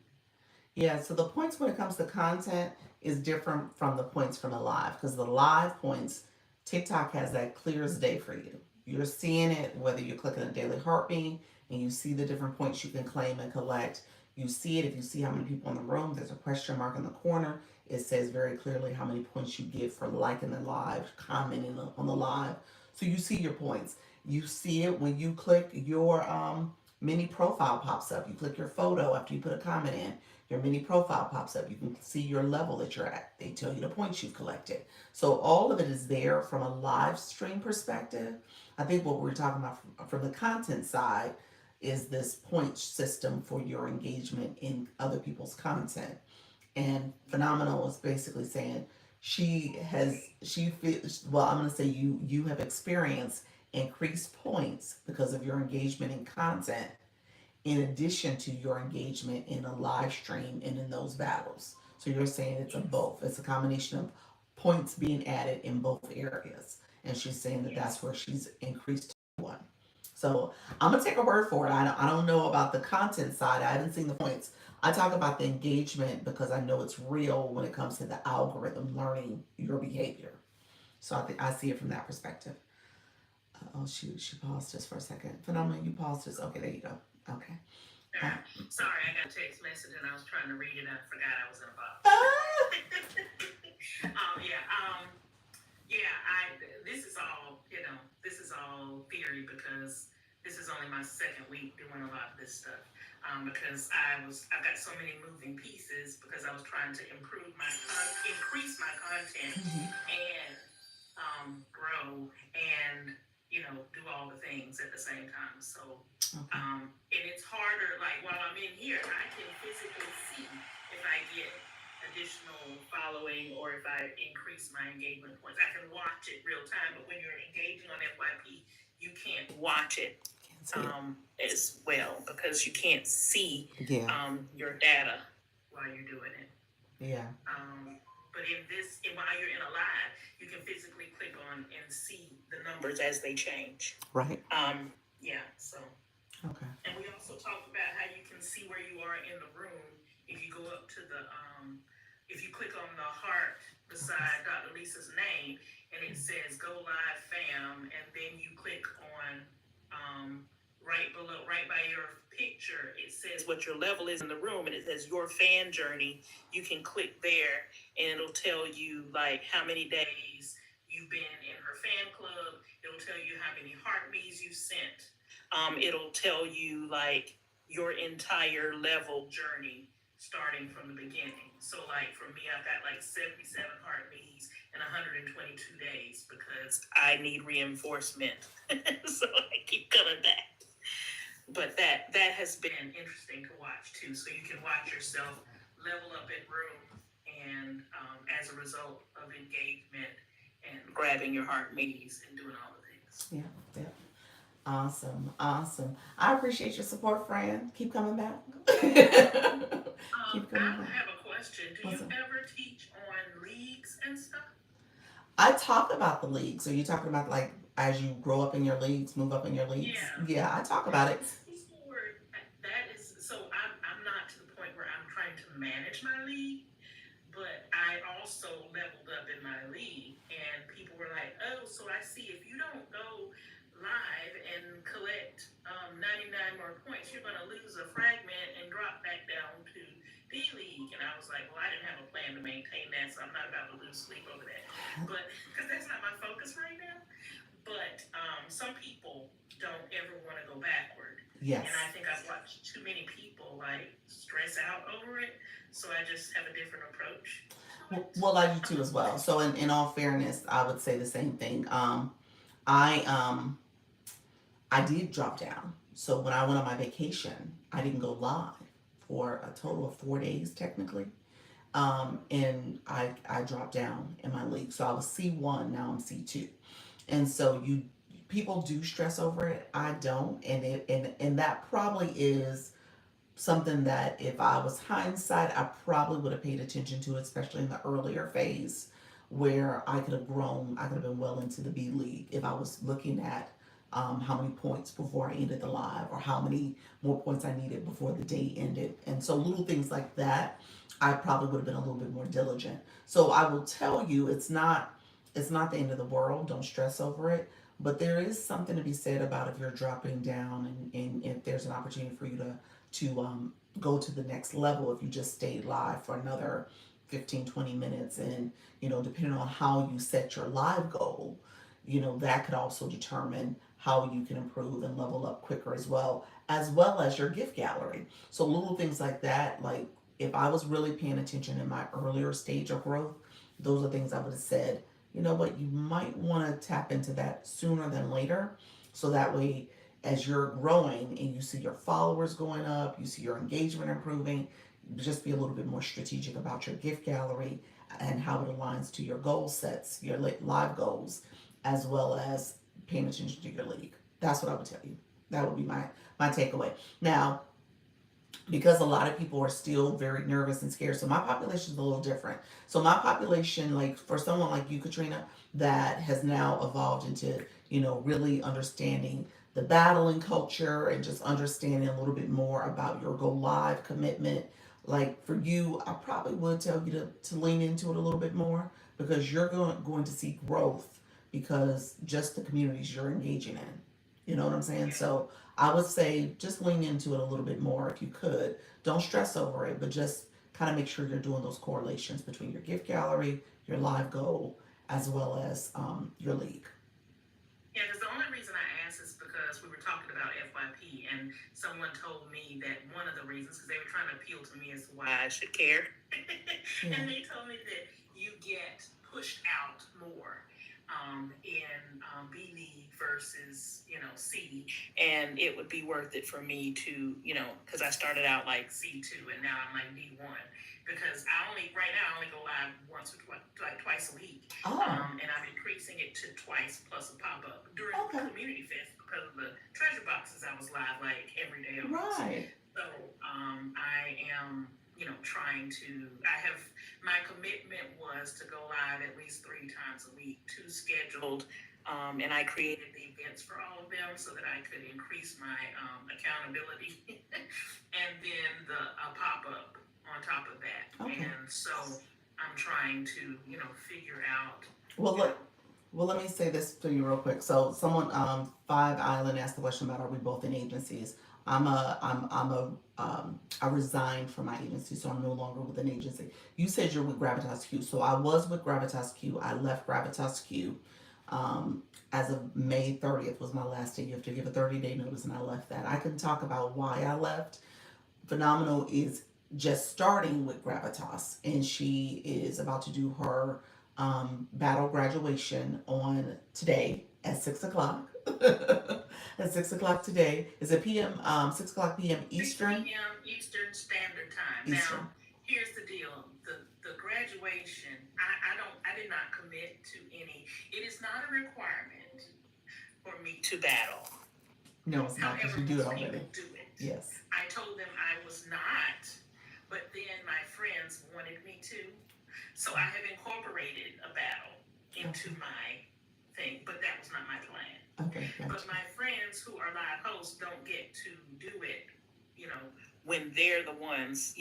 Yeah, so the points when it comes to content is different from the points from the live because the live points, TikTok has that clear as day for you. You're seeing it whether you're clicking a daily heartbeat and you see the different points you can claim and collect. You see it if you see how many people in the room, there's a question mark in the corner. It says very clearly how many points you get for liking the live, commenting on the live. So you see your points. You see it when you click your mini profile pops up. You click your photo after you put a comment in, your mini profile pops up. You can see your level that you're at. They tell you the points you've collected. So all of it is there from a live stream perspective. I think what we're talking about from the content side is this point system for your engagement in other people's content. And Phenomenal is basically saying she feels, well, I'm going to say you have experienced increased points because of your engagement in content in addition to your engagement in a live stream and in those battles. So you're saying it's a both. It's a combination of points being added in both areas. And she's saying that that's where she's increased to one. So I'm gonna take a word for it. I don't know about the content side. I haven't seen the points. I talk about the engagement because I know it's real when it comes to the algorithm learning your behavior. So I think I see it from that perspective. Oh shoot, she paused just for a second. Phenomenal, you paused just. Okay, there you go. Okay. Sorry, I got a text message and I was trying to read it and I forgot I was in a box. Yeah. This is all, this is all theory because this is only my second week doing a lot of this stuff. Because I've got so many moving pieces because I was trying to increase my content and grow and do all the things at the same time. So, and it's harder. Like while I'm in here, I can physically see if I get additional following or if I increase my engagement points. I can watch it real time, but when you're engaging on FYP, you can't watch it as well because you can't see your data while you're doing it. Yeah. But while you're in a live, you can physically click on and see the numbers as they change. Right. Yeah. So. Okay. And we also talked about how you can see where you are in the room if you go up to the if you click on the heart beside Dr. Lisa's name and it says Go Live Fam, and then you click on right below, right by your picture, it says what your level is in the room, and it says your fan journey. You can click there, and it'll tell you like how many days you've been in her fan club. It'll tell you how many heartbeats you've sent. It'll tell you like your entire level journey starting from the beginning. So like for me, I've got like 77 heartbeats in 122 days because I need reinforcement. So I keep coming back. But that has been interesting to watch too. So you can watch yourself level up in room and as a result of engagement and grabbing your heartbeats and doing all the things. Yeah. Yeah. Awesome. I appreciate your support, friend. Keep coming back. Keep coming back. I have a question. Do you ever teach on leagues and stuff? I talk about the leagues. Are you talking about like as you grow up in your leagues, move up in your leagues? Yeah, I talk about it. That is, so I'm not to the point where I'm trying to manage my league, but I also leveled up in my league, and people were like, oh, so I see if you don't go live and collect 99 more points, you're going to lose a fragment and drop back down to D-League. And I was like, well, I didn't have a plan to maintain that, so I'm not about to lose sleep over that. But because that's not my focus right now. But some people don't ever want to go backward. Yes. And I think I've watched too many people like stress out over it. So I just have a different approach. Well, I do too as well. So in all fairness, I would say the same thing. I did drop down. So when I went on my vacation, I didn't go live for a total of 4 days technically. And I dropped down in my league. So I was C1, now I'm C2. And so people do stress over it. I don't, and that probably is something that if I was hindsight, I probably would have paid attention to, especially in the earlier phase where I could have grown, I could have been well into the B League if I was looking at how many points before I ended the live or how many more points I needed before the day ended. And so little things like that, I probably would have been a little bit more diligent. So I will tell you, it's not the end of the world. Don't stress over it. But there is something to be said about if you're dropping down and if there's an opportunity for you to go to the next level if you just stayed live for another 15-20 minutes, and depending on how you set your live goal, that could also determine how you can improve and level up quicker, as well as your gift gallery. So little things like that, like if I was really paying attention in my earlier stage of growth, those are things I would have said, you know what, you might want to tap into that sooner than later, so that way as you're growing and you see your followers going up, you see your engagement improving, just be a little bit more strategic about your gift gallery and how it aligns to your goal sets, your live goals, as well as paying attention to your league. That's what I would tell you. That would be my takeaway. Now, because a lot of people are still very nervous and scared. So my population is a little different. So my population, like for someone like you, Katrina, that has now evolved into, really understanding the battling culture and just understanding a little bit more about your go live commitment. Like for you, I probably would tell you to lean into it a little bit more because you're going to see growth because just the communities you're engaging in. You know what I'm saying? So I would say just lean into it a little bit more if you could. Don't stress over it, but just kind of make sure you're doing those correlations between your gift gallery, your live goal, as well as your league. Yeah, because the only reason I asked is because we were talking about FYP, and someone told me that one of the reasons, because they were trying to appeal to me as to why I should care, Yeah. and they told me that you get pushed out more in B League versus C, and it would be worth it for me to because I started out like C2 and now I'm like D1 because right now I only go live once or twice a week. Oh. And I'm increasing it to twice plus a pop up during Okay. Community Fest because of the treasure boxes. I was live like every day almost. Right. So I am trying to. My commitment was to go live at least 3 times a week, 2 scheduled. And I created the events for all of them so that I could increase my accountability, and then a pop up on top of that. Okay. And so I'm trying to figure out. Let me say this to you real quick. So someone, Five Island asked the question about are we both in agencies? I resigned from my agency, so I'm no longer with an agency. You said you're with Gravitas Q, so I was with Gravitas Q. I left Gravitas Q. As of May 30th was my last day. You have to give a 30-day notice, and I left that. I can talk about why I left. Phenomenal is just starting with Gravitas, and she is about to do her battle graduation on today at 6 o'clock. At 6 o'clock today. Is it PM? 6 o'clock PM Eastern. 6 p.m. Eastern Standard Time. Eastern. Now, here's the deal: the graduation. I did not commit to any. It is not a requirement for me to battle. No, it's not because However, you do it most already. people do it. Yes. I told them I was not, but then my friends wanted me to, so I have incorporated a battle into my thing, but that was not my plan. Okay. Gotcha. But my friends who are live hosts don't get to do it, when they're the ones,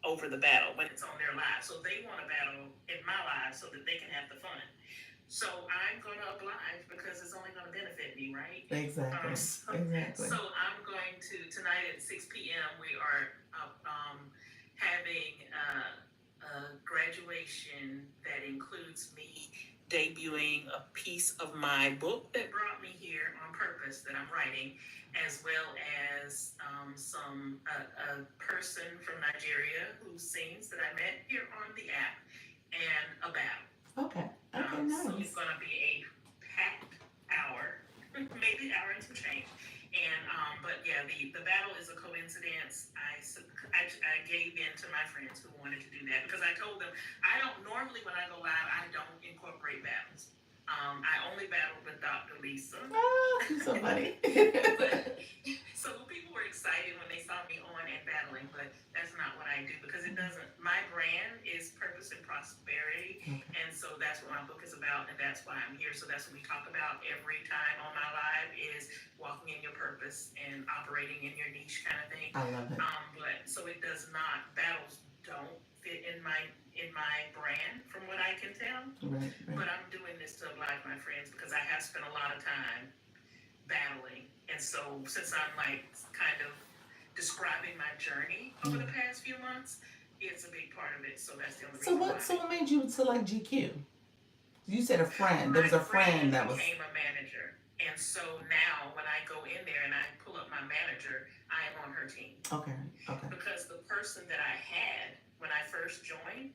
over the battle, when it's on their live. So they want to battle in my live so that they can have the fun. So I'm going to oblige because it's only going to benefit me, right? Exactly. Exactly. So I'm going to, tonight at 6 p.m., we are having a graduation that includes me debuting a piece of my book that brought me here on purpose that I'm writing, as well as a person from Nigeria who sings that I met here on the app, and a battle. Okay. Okay. Nice. So it's going to be a packed hour, maybe an hour and some change. And but yeah, the battle is a coincidence. I gave in to my friends who wanted to do that because I told them I don't normally when I go live I don't incorporate battles. I only battled with Dr. Lisa. Oh, she's so funny. But so people were excited when they saw me on and battling, but that's not what I do because it doesn't. My brand is purpose and prosperity, Okay. and so that's what my book is about, and that's why I'm here. So that's what we talk about every time on my live is walking in your purpose and operating in your niche kind of thing. I love it. But so it does not. Battles don't fit in my brand from what I can tell. Right, right. But I'm doing this to oblige my friends because I have spent a lot of time battling. And so since I'm like kind of describing my journey over the past few months, it's a big part of it. So that's the only So reason what? why. So what made you select GQ? You said a friend. There My was a friend friend that was. became a manager. And so now when I go in there and I pull up my manager, I am on her team. Okay. Okay. Because the person that I had when I first joined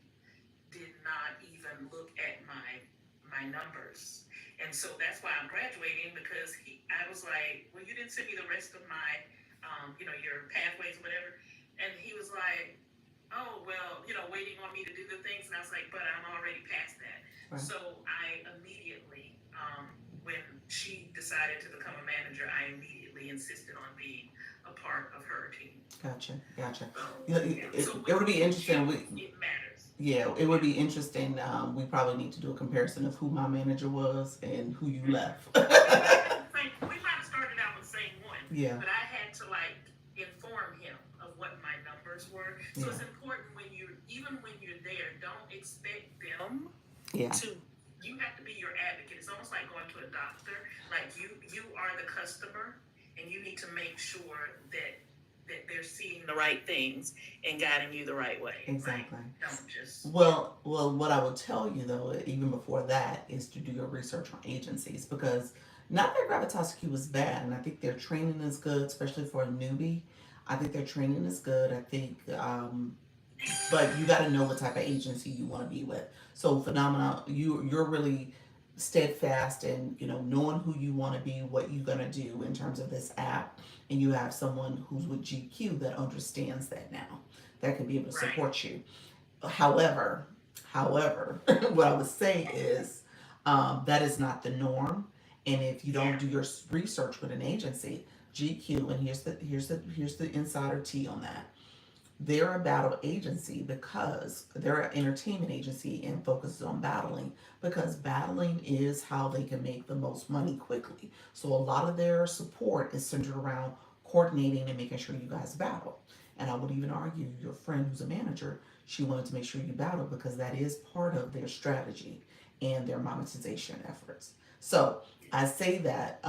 did not even look at my numbers. And so that's why I'm graduating because I was like, well, you didn't send me the rest of my, your pathways, whatever. And he was like, oh, well, waiting on me to do the things. And I was like, but I'm already past that. Right. So I immediately, when she decided to become a manager, I immediately insisted on being a part of her team. Gotcha. Gotcha. So, It would be interesting. It matters. Yeah, it would be interesting. We probably need to do a comparison of who my manager was and who you left. We might have started out with the same one. Yeah. But I had to inform him of what my numbers were. So it's important even when you're there, don't expect them to. You have to be your advocate. It's almost like going to a doctor. Like you are the customer, and you need to make sure that they're seeing the right things and guiding you the right way. Exactly. Right? Don't just. Well, what I would tell you though, even before that, is to do your research on agencies because not that Gravitas Q is bad, and I think their training is good, especially for a newbie. I think their training is good. I think, but you got to know what type of agency you want to be with. So Phenomena, you're really steadfast in knowing who you want to be, what you're gonna do in terms of this app, and you have someone who's with GQ that understands that now, that can be able to support you. However, what I would say is that is not the norm, and if you don't do your research with an agency, GQ, and here's the insider tea on that. They're a battle agency because they're an entertainment agency and focuses on battling because battling is how they can make the most money quickly. So a lot of their support is centered around coordinating and making sure you guys battle. And I would even argue your friend who's a manager, she wanted to make sure you battle because that is part of their strategy and their monetization efforts. So I say that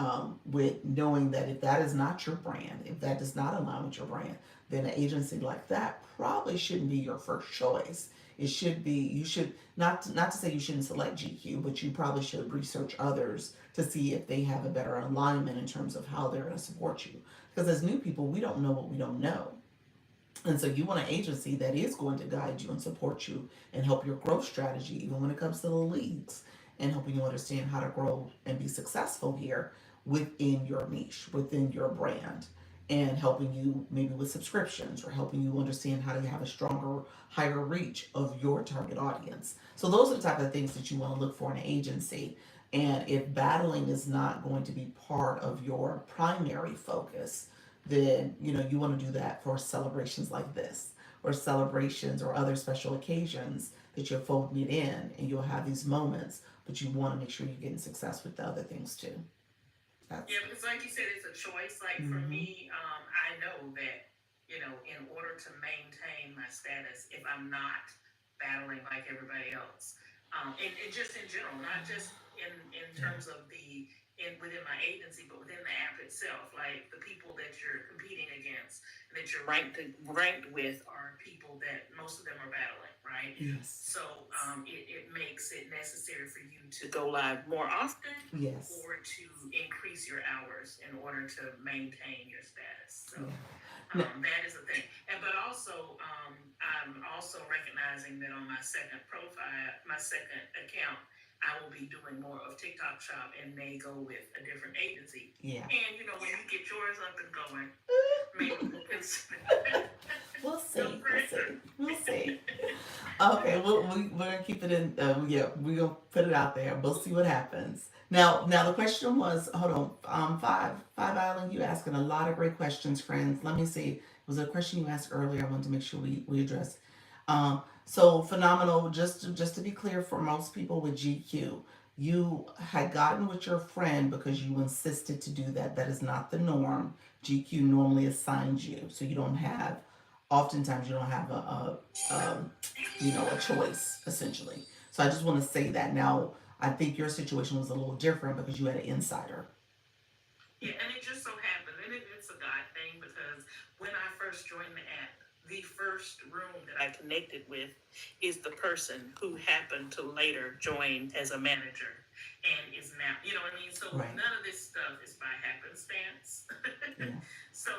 with knowing that if that is not your brand, if that does not align with your brand, then an agency like that probably shouldn't be your first choice. It should be, you should, not to say you shouldn't select GQ, but you probably should research others to see if they have a better alignment in terms of how they're going to support you. Because as new people, we don't know what we don't know. And so you want an agency that is going to guide you and support you and help your growth strategy, even when it comes to the leagues, and helping you understand how to grow and be successful here within your niche, within your brand, and helping you maybe with subscriptions or helping you understand how to have a stronger, higher reach of your target audience. So those are the type of things that you want to look for in an agency. And if battling is not going to be part of your primary focus, then you want to do that for celebrations like this or celebrations or other special occasions that you're folding it in and you'll have these moments, but you want to make sure you're getting success with the other things too. Yeah, because like you said, it's a choice. Like for me, I know that, in order to maintain my status, if I'm not battling like everybody else, and just in general, not just in terms of within my agency, but within the app itself, like the people that you're competing against, that you're ranked with are people that most of them are battling, right? Yes. So it makes it necessary for you to go live more often, yes, or to increase your hours in order to maintain your status. So that is a thing. But also, I'm also recognizing that on my second profile, my second account, I will be doing more of TikTok Shop and may go with a different agency. Yeah. And when you get yours up and going, Maybe we'll consider. We'll No see. We'll pressure. see. We'll see. Okay, we're gonna keep it in. Yeah, we're gonna put it out there. We'll see what happens. Now the question was, hold on, Five Island. You asking a lot of great questions, friends. Let me see. It was a question you asked earlier. I wanted to make sure we address. So phenomenal. Just to be clear, for most people with GQ, you had gotten with your friend because you insisted to do that. That is not the norm. GQ normally assigns you, so you don't have. Oftentimes, you don't have a choice essentially. So I just want to say that. Now, I think your situation was a little different because you had an insider. Yeah, and it just so happened, and it's a God thing because when I first joined the app, the first room that I connected with is the person who happened to later join as a manager and is now, you know what I mean? So Right. none of this stuff is by happenstance. Yeah. So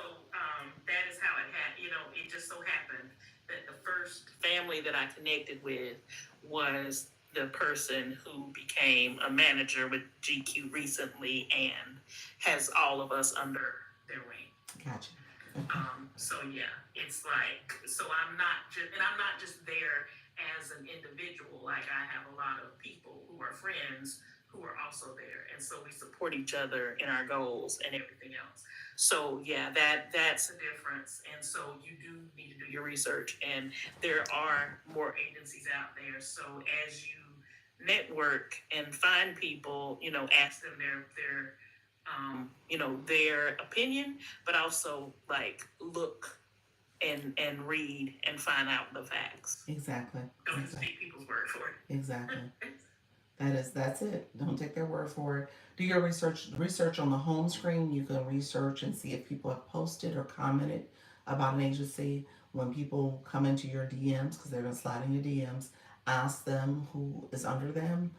that is how it had, it just so happened that the first family that I connected with was the person who became a manager with GQ recently and has all of us under their wing. Gotcha. Okay. So yeah, it's like, so I'm not just there as an individual. Like I have a lot of people who are friends who are also there, and so we support each other in our goals and everything else. So yeah, that's the difference. And so you do need to do your research, and there are more agencies out there. So as you network and find people, ask them their opinion, but also like look and read and find out the facts. Exactly. Don't just Exactly. take people's word for it. Exactly. That's it. Don't take their word for it. Do your research on the home screen. You can research and see if people have posted or commented about an agency. When people come into your DMs, because they're gonna slide in your DMs, ask them who is under them.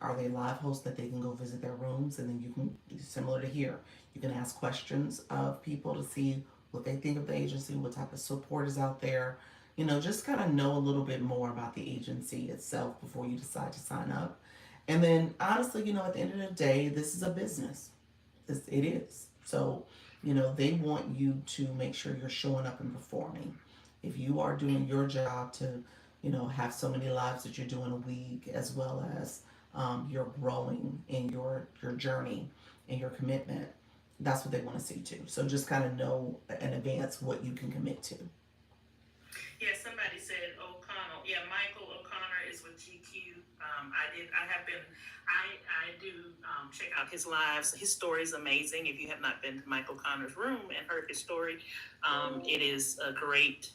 Are they live hosts that they can go visit their rooms, and then you can, similar to here, you can ask questions of people to see what they think of the agency, what type of support is out there. Just kind of know a little bit more about the agency itself before you decide to sign up. And then, honestly, at the end of the day, this is a business. It is. So, they want you to make sure you're showing up and performing. If you are doing your job to, have so many lives that you're doing a week, as well as you're growing in your journey and your commitment, that's what they want to see too. So just kind of know in advance what you can commit to. Yeah, somebody said O'Connell. Yeah, Michael O'Connor is with GQ. I do check out his lives. His story is amazing. If you have not been to Michael O'Connor's room and heard his story, it is a great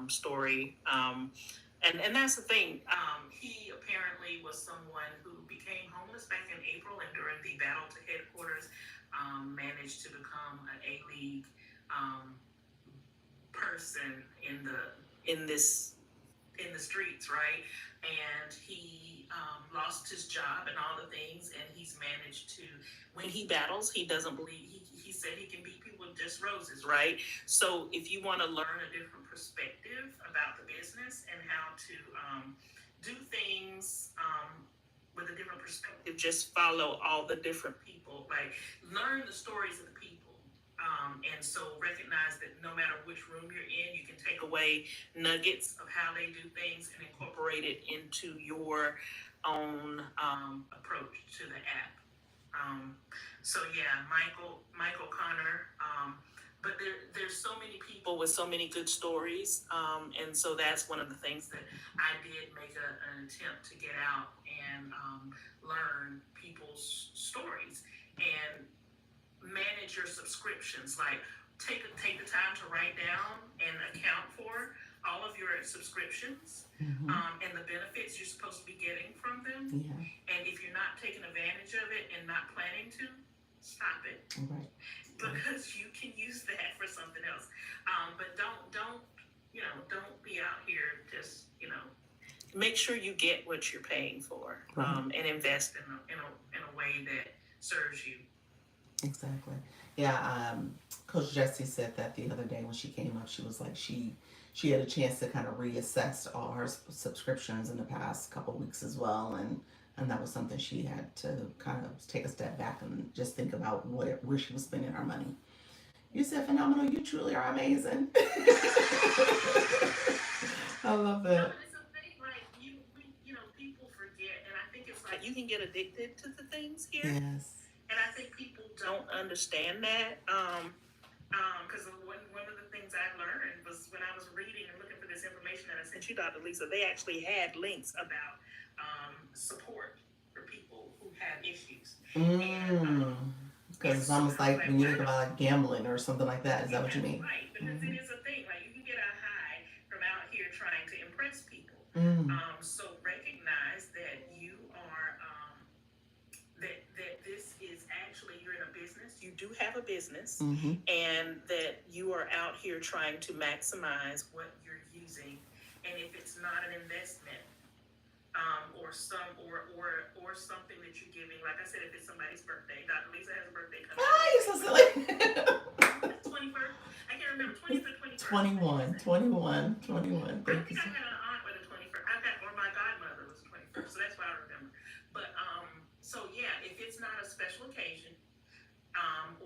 story. And that's the thing. He apparently was someone who became homeless back in April, and during the battle to headquarters, managed to become an A-League person in the streets, right? And he lost his job and all the things, and he's managed to. When he battles, he doesn't believe. He said he can beat people with just roses, right? So if you want to learn a different perspective about the business and how to do things with a different perspective, just follow all the different people. Like learn the stories of the people. And so recognize that no matter which room you're in, you can take away nuggets of how they do things and incorporate it into your own approach to the app. So yeah, Michael Connor. But there's so many people with so many good stories, and so that's one of the things that I did make an attempt to get out and learn people's stories and manage your subscriptions. Like take the time to write down and account for all of your subscriptions and the benefits you're supposed to be getting from them. Yeah. And if you're not taking advantage of it and not planning to, stop it. Right. Because you can use that for something else. But don't be out here just make sure you get what you're paying for, and invest in a way that serves you. Exactly. Yeah. Coach Jessie said that the other day when she came up, she was like she had a chance to kind of reassess all her subscriptions in the past couple of weeks as well, and that was something she had to kind of take a step back and just think about where she was spending her money. You said phenomenal. You truly are amazing. I love No, that. and it's a thing like people forget, and I think it's like you can get addicted to the things here, Yes. and I think people don't understand that. Because one of the things I learned was when I was reading and looking for this information that I sent you, Dr. Lisa, they actually had links about support for people who have issues. And Mm. Because it's it's so, almost I was like like, when you think wow. about like gambling or something like that. Is that what you Yes, mean? right. Because it Mm-hmm. is a thing. Like you can get a high from out here trying to impress people. Mm. So recognize that you are that this is actually you're in a business. You do have a business, Mm-hmm. and that you are out here trying to maximize what you're using. And if it's not an investment, or something that you're giving, like I said, if it's somebody's birthday, Dr. Lisa has a birthday coming up. Ah, you're so silly. 21st. I can't remember 20th or 21st. 21, 21, 21. I Thank you think I so had an aunt with a 21st. I got, or my godmother was 21st, so that's why I remember. But so yeah, if it's not a special occasion,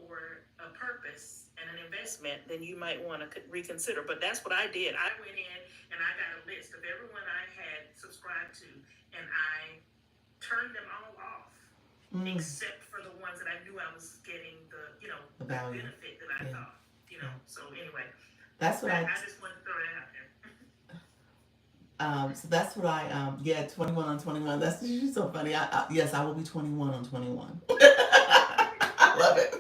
or a purpose and an investment, then you might want to reconsider. But that's what I did. I went in and I got a list of everyone I had subscribed to, and I turned them all off, except for the ones that I knew I was getting the value. benefit that I thought. So anyway, That's what I just wanted to throw that out there. So that's what yeah, 21 on 21. That's so funny. Yes, I will be 21 on 21. I love it.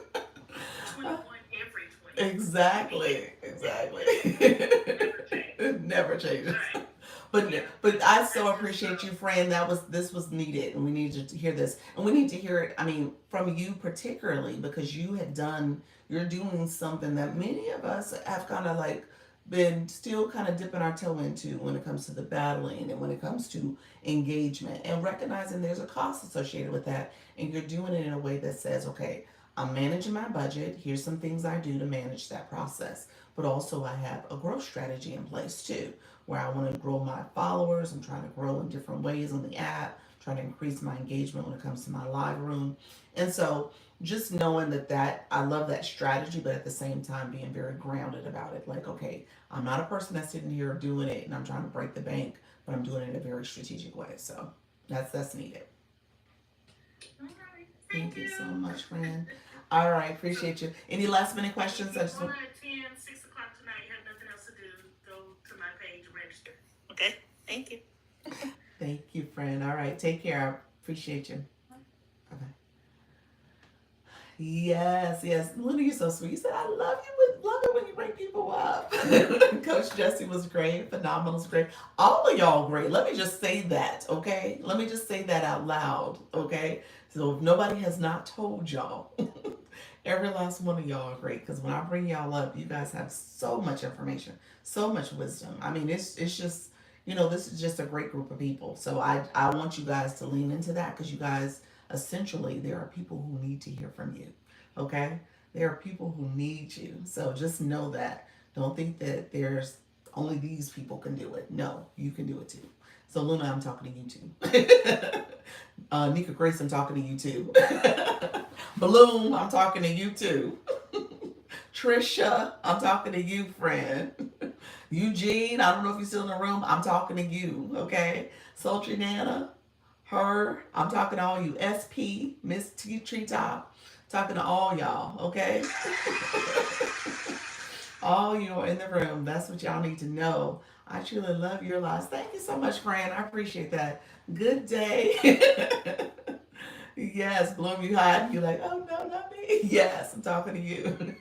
21 every 20. Exactly. Never change. It never changes. Right. But I so appreciate you, friend. This was needed, and we needed to hear this, and we need to hear it. I mean, from you particularly, because you're doing something that many of us have kind of like been still kind of dipping our toe into when it comes to the battling and when it comes to engagement, and recognizing there's a cost associated with that, and you're doing it in a way that says, okay, I'm managing my budget. Here's some things I do to manage that process. But also, I have a growth strategy in place too, where I want to grow my followers. I'm trying to grow in different ways on the app, trying to increase my engagement when it comes to my live room. And so, just knowing that I love that strategy, but at the same time being very grounded about it. Like, okay, I'm not a person that's sitting here doing it and I'm trying to break the bank, but I'm doing it in a very strategic way. So that's needed. All right. Thank you so much, friend. All right, appreciate you. Any last minute questions? If you want to attend 6 o'clock tonight, you have nothing else to do, go to my page and register. Okay? Thank you. Thank you, friend. All right, take care. I appreciate you. Bye bye. Yes. Luna, you're so sweet. You said, I love you, love it when you bring people up. Coach Jesse was great. Phenomenal was great. All of y'all great. Let me just say that, okay? Let me just say that out loud, okay? So if nobody has not told y'all, every last one of y'all are great. Because when I bring y'all up, you guys have so much information, so much wisdom. I mean, it's just, this is just a great group of people. So I want you guys to lean into that, because you guys, essentially, there are people who need to hear from you, okay? There are people who need you. So just know that. Don't think that there's only these people can do it. No, you can do it too. So Luna, I'm talking to you too. Nika Grace, I'm talking to you too. Bloom, I'm talking to you too. Trisha, I'm talking to you, friend. Eugene, I don't know if you're still in the room. I'm talking to you, okay? Sultry Nana, her, I'm talking to all you. SP, Miss T Treetop, talking to all y'all, okay? All you are in the room. That's what y'all need to know. I truly love your lives. Thank you so much, friend. I appreciate that. Good day. Yes, Bloom, you hide. You're like, oh no, not me. Yes, I'm talking to you.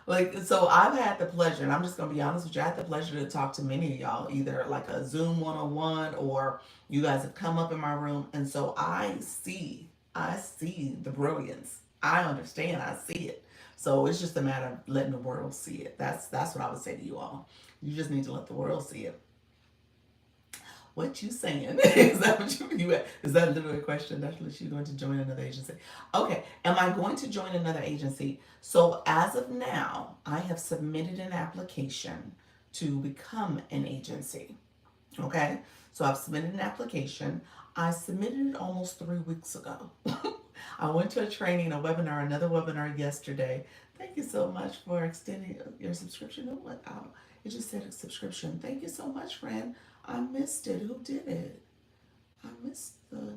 Like, so I've had the pleasure, and I'm just gonna be honest with you, I had the pleasure to talk to many of y'all, either like a Zoom one-on-one, or you guys have come up in my room, and so I see the brilliance. I understand, I see it. So it's just a matter of letting the world see it. That's what I would say to you all. You just need to let the world see it. What you saying? Is that what you is that literally a question? Definitely, she's going to join another agency. Okay, am I going to join another agency? So as of now, I have submitted an application to become an agency. Okay, so I've submitted an application. I submitted it almost 3 weeks ago. I went to a training, a webinar, another webinar yesterday. Thank you so much for extending your subscription. Oh, what? It just said a subscription. Thank you so much, friend. I missed it. Who did it? I missed the.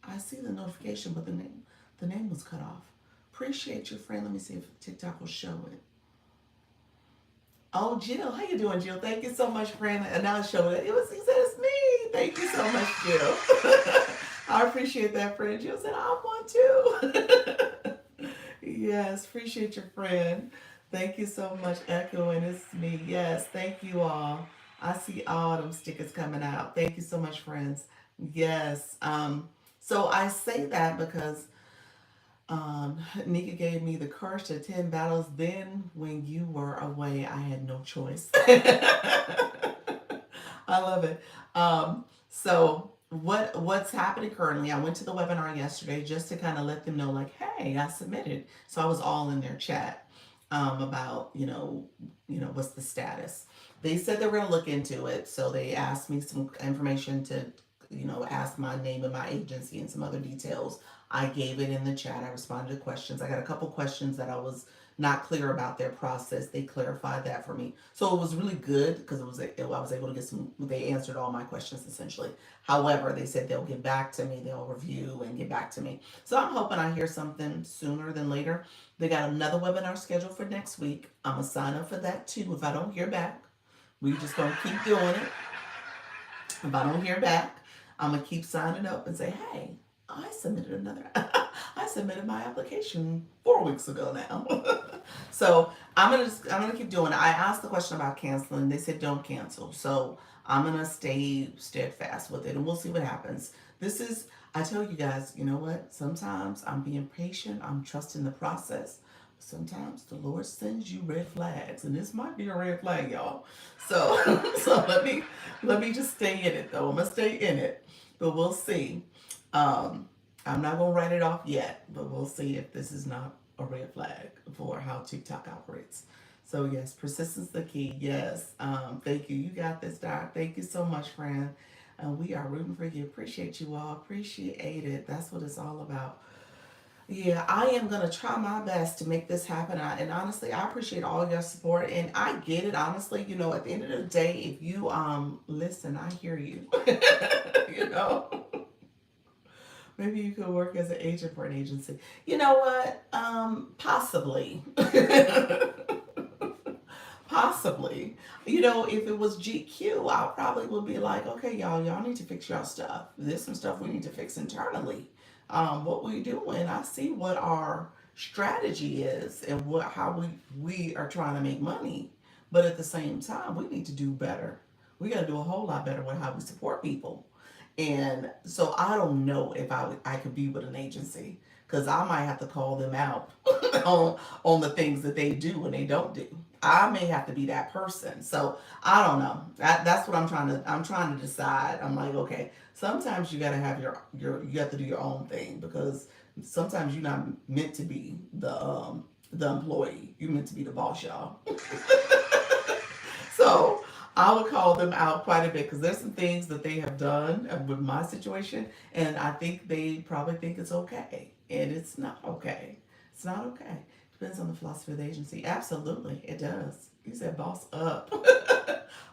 I see the notification, but the name was cut off. Appreciate your friend. Let me see if TikTok will show it. Oh, Jill, how you doing, Jill? Thank you so much, friend. And now it's showing it. He said it's me. Thank you so much, Jill. I appreciate that, friend. Jill said I want to. Yes, appreciate your friend. Thank you so much, echoing. It's me. Yes, thank you all. I see all them stickers coming out. Thank you so much, friends. Yes. So I say that because Nika gave me the courage to attend battles. Then, when you were away, I had no choice. I love it. What's happening currently? I went to the webinar yesterday just to kind of let them know, like, hey, I submitted. So I was all in their chat about what's the status. They said they were going to look into it, so they asked me some information to ask my name and my agency and some other details. I gave it in the chat. I responded to questions. I got a couple questions that I was not clear about their process. They clarified that for me. So it was really good because I was able to get some, they answered all my questions essentially. However, they said they'll get back to me, they'll review and get back to me. So I'm hoping I hear something sooner than later. They got another webinar scheduled for next week. I'm going to sign up for that too. If I don't hear back, we just going to keep doing it. If I don't hear back, I'm going to keep signing up and say, hey, I submitted another. I submitted my application 4 weeks ago now. So I'm gonna keep doing it. I asked the question about canceling. They said don't cancel. So I'm gonna stay steadfast with it, and we'll see what happens. This is, I tell you guys, you know what? Sometimes I'm being patient. I'm trusting the process. Sometimes the Lord sends you red flags, and this might be a red flag, y'all. So so let me just stay in it though. I'm gonna stay in it, but we'll see. Um, I'm not gonna write it off yet, but we'll see if this is not a red flag for how TikTok operates. So yes, persistence the key. Yes. Thank you. You got this, Doc. Thank you so much, friend. And we are rooting for you. Appreciate you all. Appreciate it. That's what it's all about. Yeah, I am gonna try my best to make this happen. And honestly, I appreciate all your support. And I get it. Honestly, at the end of the day, if you listen, I hear you. you know. Maybe you could work as an agent for an agency. You know what? Possibly. Possibly. If it was GQ, I probably would be like, okay, y'all need to fix y'all stuff. There's some stuff we need to fix internally. What we doing? I see what our strategy is and how we are trying to make money. But at the same time, we need to do better. We got to do a whole lot better with how we support people. And so I don't know if I could be with an agency because I might have to call them out on the things that they do and they don't do. I may have to be that person. So I don't know. That's what I'm trying to decide. I'm like, okay, sometimes you gotta have you have to do your own thing because sometimes you're not meant to be the employee. You're meant to be the boss, y'all. So I would call them out quite a bit because there's some things that they have done with my situation, and I think they probably think it's okay, and it's not okay. It's not okay. Depends on the philosophy of the agency. Absolutely, it does. You said boss up.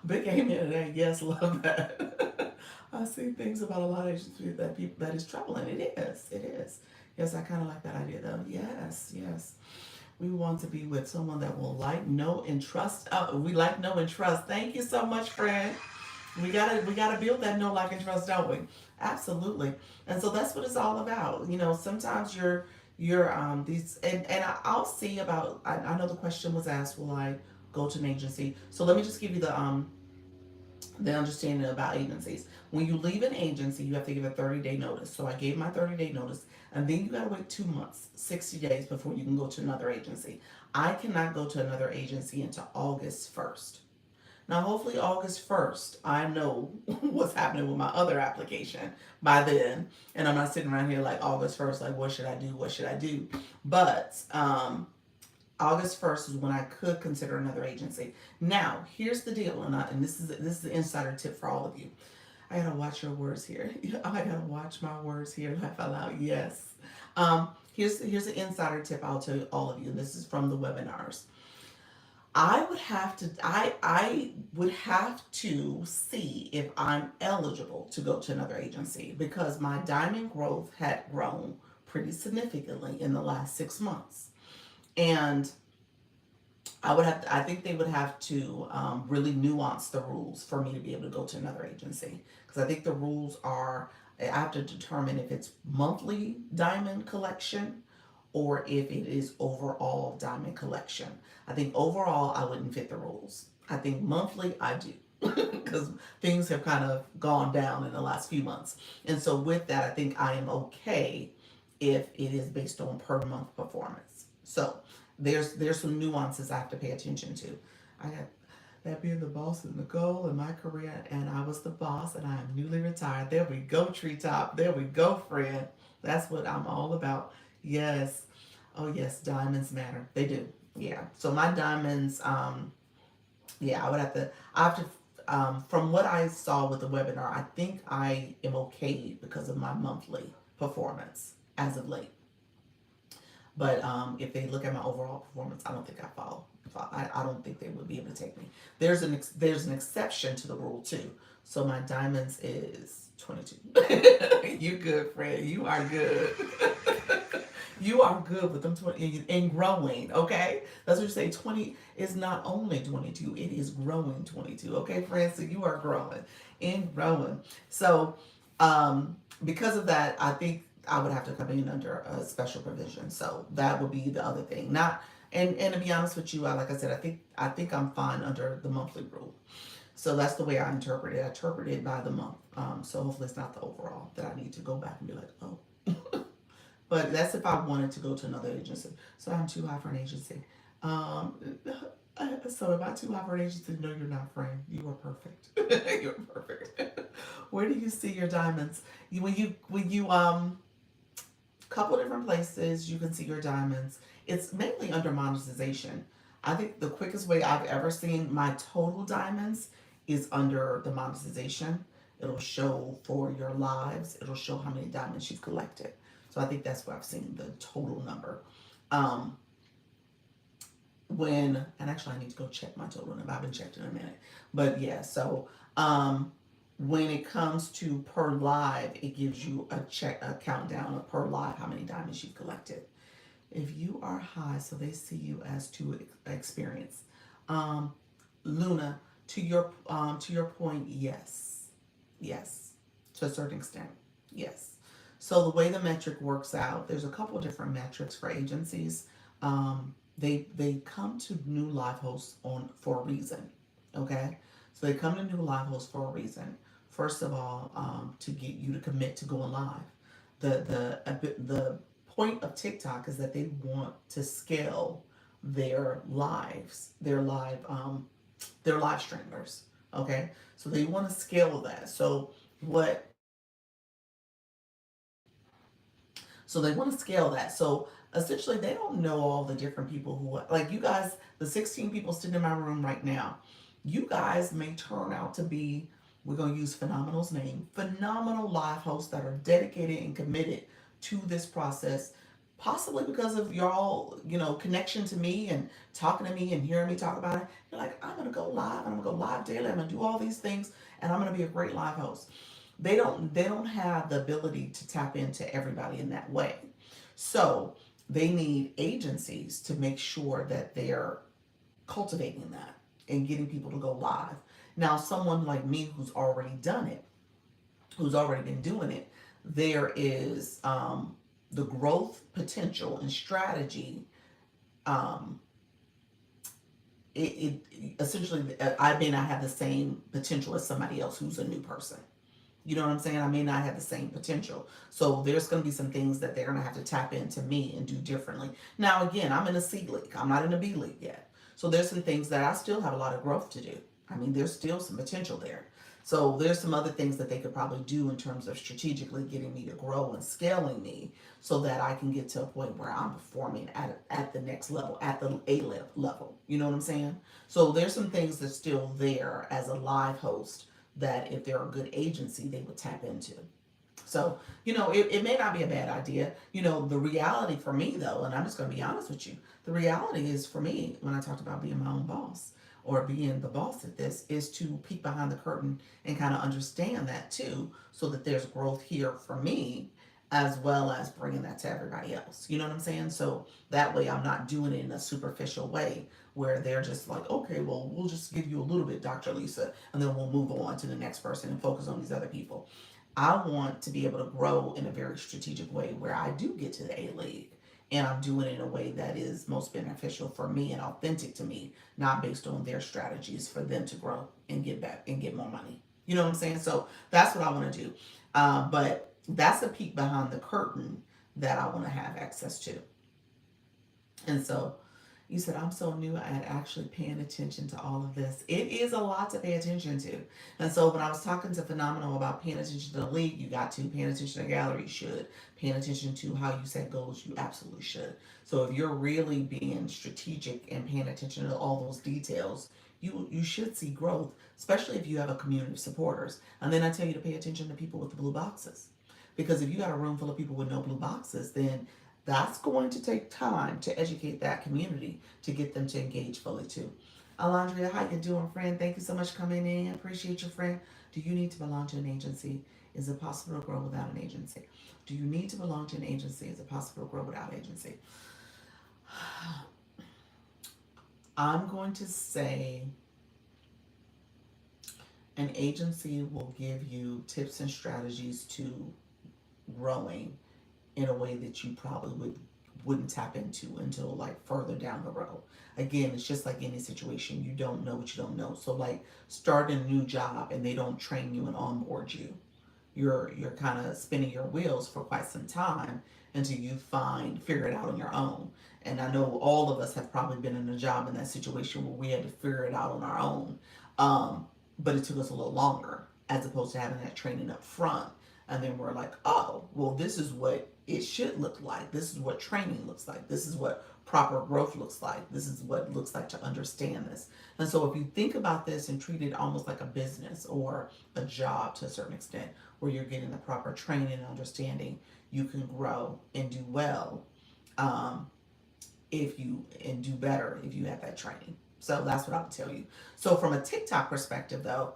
Big amen to that. Yes, love that. I see things about a lot of agencies that is troubling. It is. It is. Yes, I kind of like that idea though. Yes, yes. We want to be with someone that will like, know, and trust. We like, know, and trust. Thank you so much, friend. We gotta build that know, like, and trust, don't we? Absolutely. And so that's what it's all about. Sometimes you're these I'll see about. I know the question was asked, will I go to an agency? So let me just give you the understanding about agencies. When you leave an agency, you have to give a 30-day notice. So I gave my 30-day notice, and then you got to wait 2 months, 60 days before you can go to another agency. I cannot go to another agency until August 1st. Now, hopefully, August 1st, I know what's happening with my other application by then. And I'm not sitting around here like August 1st, like, what should I do? What should I do? But August 1st is when I could consider another agency. Now, here's the deal, and this is the insider tip for all of you. I gotta watch your words here. I gotta watch my words here. Laugh out loud. Yes. Here's an insider tip I'll tell you all of you. This is from the webinars. I would have to see if I'm eligible to go to another agency because my diamond growth had grown pretty significantly in the last 6 months. And I think they would have to really nuance the rules for me to be able to go to another agency. Because I think the rules are, I have to determine if it's monthly diamond collection or if it is overall diamond collection. I think overall I wouldn't fit the rules. I think monthly I do. Because things have kind of gone down in the last few months. And so with that, I think I am okay if it is based on per month performance. So there's some nuances I have to pay attention to. I got that being the boss is the goal in my career, and I was the boss, and I am newly retired. There we go, treetop. There we go, friend. That's what I'm all about. Yes. Oh yes, diamonds matter. They do. Yeah. So my diamonds, yeah, I have to, from what I saw with the webinar, I think I am okay because of my monthly performance as of late. But if they look at my overall performance, I don't think I fall. I don't think they would be able to take me. There's an exception to the rule too. So my diamonds is 22. You good, friend? You are good. You are good with them 20 and growing. Okay, that's what you say. 20 is not only 22; it is growing 22. Okay, friends. So you are growing and growing. So because of that, I think I would have to come in under a special provision. So that would be the other thing. Not and to be honest with you, like I said, I think I'm fine under the monthly rule. So that's the way I interpret it. I interpret it by the month. So hopefully it's not the overall that I need to go back and be like, oh. But that's if I wanted to go to another agency. So I'm too high for an agency. Um, so am I too high for an agency? No, you're not, friend. You are perfect. You're perfect. Where do you see your diamonds? When you couple different places you can see your diamonds. It's mainly under monetization. I think the quickest way I've ever seen my total diamonds is under the monetization. It'll show for your lives. It'll show how many diamonds you've collected. So I think that's where I've seen the total number. Um, and actually I need to go check my total number. I haven't checked in a minute. But yeah, so when it comes to per live, it gives you a countdown of per live how many diamonds you've collected. If you are high, so they see you as to experience. Um, Luna, to your point, yes, yes, to a certain extent, yes. So the way the metric works out, there's a couple of different metrics for agencies. They come to new live hosts on for a reason. Okay, so they come to new live hosts for a reason. First of all, to get you to commit to going live. The point of TikTok is that they want to scale their lives, their live streamers. Okay, so they want to scale that. What So they want to scale that. So essentially, they don't know all the different people who, like you guys, the 16 people sitting in my room right now, you guys may turn out to be, we're going to use Phenomenal's name, phenomenal live hosts that are dedicated and committed to this process. Possibly because of y'all, connection to me and talking to me and hearing me talk about it. You're like, I'm gonna go live. I'm gonna go live daily. I'm gonna do all these things, and I'm gonna be a great live host. They don't have the ability to tap into everybody in that way. So they need agencies to make sure that they're cultivating that and getting people to go live. Now, someone like me who's already done it, who's already been doing it, there is the growth potential and strategy. Um, it essentially, I may not have the same potential as somebody else who's a new person. You know what I'm saying? I may not have the same potential. So there's going to be some things that they're going to have to tap into me and do differently. Now, again, I'm in a C league. I'm not in a B league yet. So there's some things that I still have a lot of growth to do. I mean, there's still some potential there. So there's some other things that they could probably do in terms of strategically getting me to grow and scaling me so that I can get to a point where I'm performing at the next level, at the level. You know what I'm saying? So there's some things that's still there as a live host that if they're a good agency, they would tap into. So, it may not be a bad idea. The reality for me, though, and I'm just going to be honest with you, the reality is for me, when I talked about being my own boss or being the boss at this, is to peek behind the curtain and kind of understand that too, so that there's growth here for me as well as bringing that to everybody else. You know what I'm saying? So that way I'm not doing it in a superficial way where they're just like, okay, well, we'll just give you a little bit, Dr. Lisa, and then we'll move on to the next person and focus on these other people. I want to be able to grow in a very strategic way where I do get to the A League and I'm doing it in a way that is most beneficial for me and authentic to me, not based on their strategies for them to grow and get back and get more money. You know what I'm saying? So that's what I want to do. But that's a peek behind the curtain that I want to have access to. And so you said, I'm so new at actually paying attention to all of this. It is a lot to pay attention to. And so when I was talking to Phenomenal about paying attention to the league, you got to. Paying attention to the gallery, you should. Paying attention to how you set goals, you absolutely should. So if you're really being strategic and paying attention to all those details, you should see growth, especially if you have a community of supporters. And then I tell you to pay attention to people with the blue boxes. Because if you got a room full of people with no blue boxes, then that's going to take time to educate that community to get them to engage fully too. Alondria, how you doing, friend? Thank you so much for coming in. Appreciate your friend. Do you need to belong to an agency? Is it possible to grow without an agency? Do you need to belong to an agency? Is it possible to grow without agency? I'm going to say an agency will give you tips and strategies to growing in a way that you probably wouldn't tap into until like further down the road. Again, it's just like any situation. You don't know what you don't know. So like starting a new job and they don't train you and onboard you. You're kind of spinning your wheels for quite some time until you figure it out on your own. And I know all of us have probably been in a job in that situation where we had to figure it out on our own. But it took us a little longer as opposed to having that training up front. And then we're like, oh, well, this is what it should look like. This is what training looks like. This is what proper growth looks like. This is what it looks like to understand this. And so if you think about this and treat it almost like a business or a job to a certain extent, where you're getting the proper training and understanding, you can grow and do well and do better if you have that training. So that's what I would tell you. So from a TikTok perspective, though,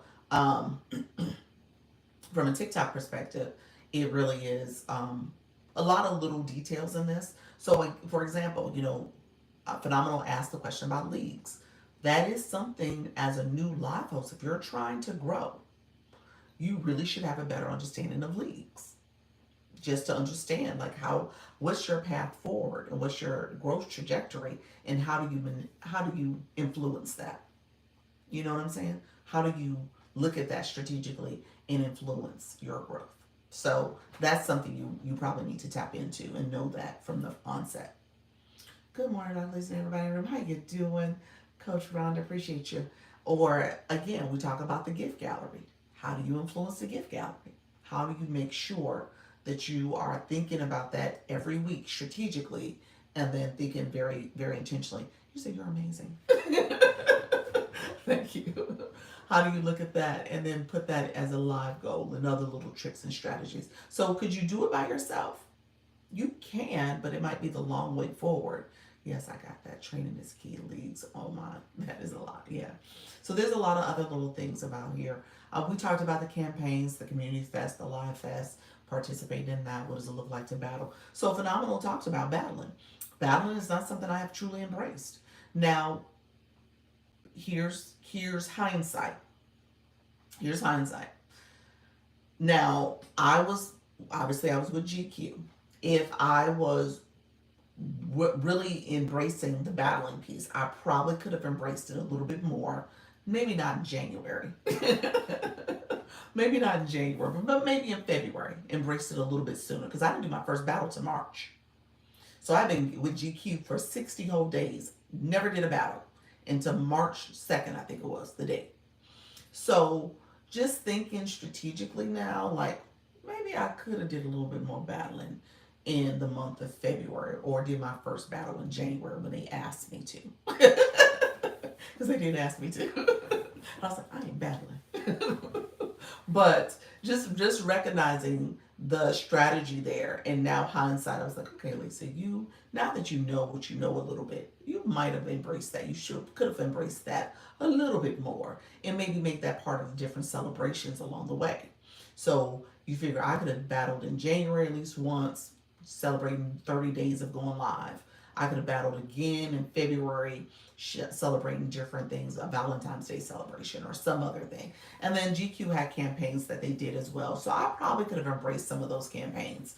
from a TikTok perspective, it really is a lot of little details in this. So, like, for example, Phenomenal asked the question about leagues. That is something as a new live host, if you're trying to grow, you really should have a better understanding of leagues. Just to understand, like, what's your path forward and what's your growth trajectory, and how do you influence that? You know what I'm saying? How do you look at that strategically and influence your growth? So that's something you probably need to tap into and know that from the onset. Good morning, Dr. Lisa, everybody in the room. How you doing? Coach Rhonda, appreciate you. Or again, we talk about the gift gallery. How do you influence the gift gallery? How do you make sure that you are thinking about that every week strategically and then thinking very, very intentionally? You say you're amazing. Thank you. How do you look at that and then put that as a live goal and other little tricks and strategies? So could you do it by yourself? You can, but it might be the long way forward. Yes, I got that. Training is key. Leagues. Oh my, that is a lot. Yeah. So there's a lot of other little things about here. We talked about the campaigns, the community fest, the live fest, participating in that. What does it look like to battle? So Phenomenal talks about battling. Battling is not something I have truly embraced. Now, here's hindsight. Here's hindsight. Now, I was with GQ. If I was really embracing the battling piece, I probably could have embraced it a little bit more. Maybe not in January. Maybe not in January, but maybe in February. Embraced it a little bit sooner because I didn't do my first battle till March. So I've been with GQ for 60 whole days. Never did a battle until March 2nd, I think it was the date. So just thinking strategically now, like maybe I could have did a little bit more battling in the month of February, or did my first battle in January when they asked me to. Because they did ask me to. I was like, I ain't battling. But just recognizing the strategy there, and now hindsight, I was like, okay, Lisa, you, now that you know what you know a little bit, you might have embraced that. You should could have embraced that a little bit more, and maybe make that part of different celebrations along the way. So you figure I could have battled in January at least once, celebrating 30 days of going live. I could have battled again in February, celebrating different things, a Valentine's Day celebration or some other thing. And then GQ had campaigns that they did as well. So I probably could have embraced some of those campaigns.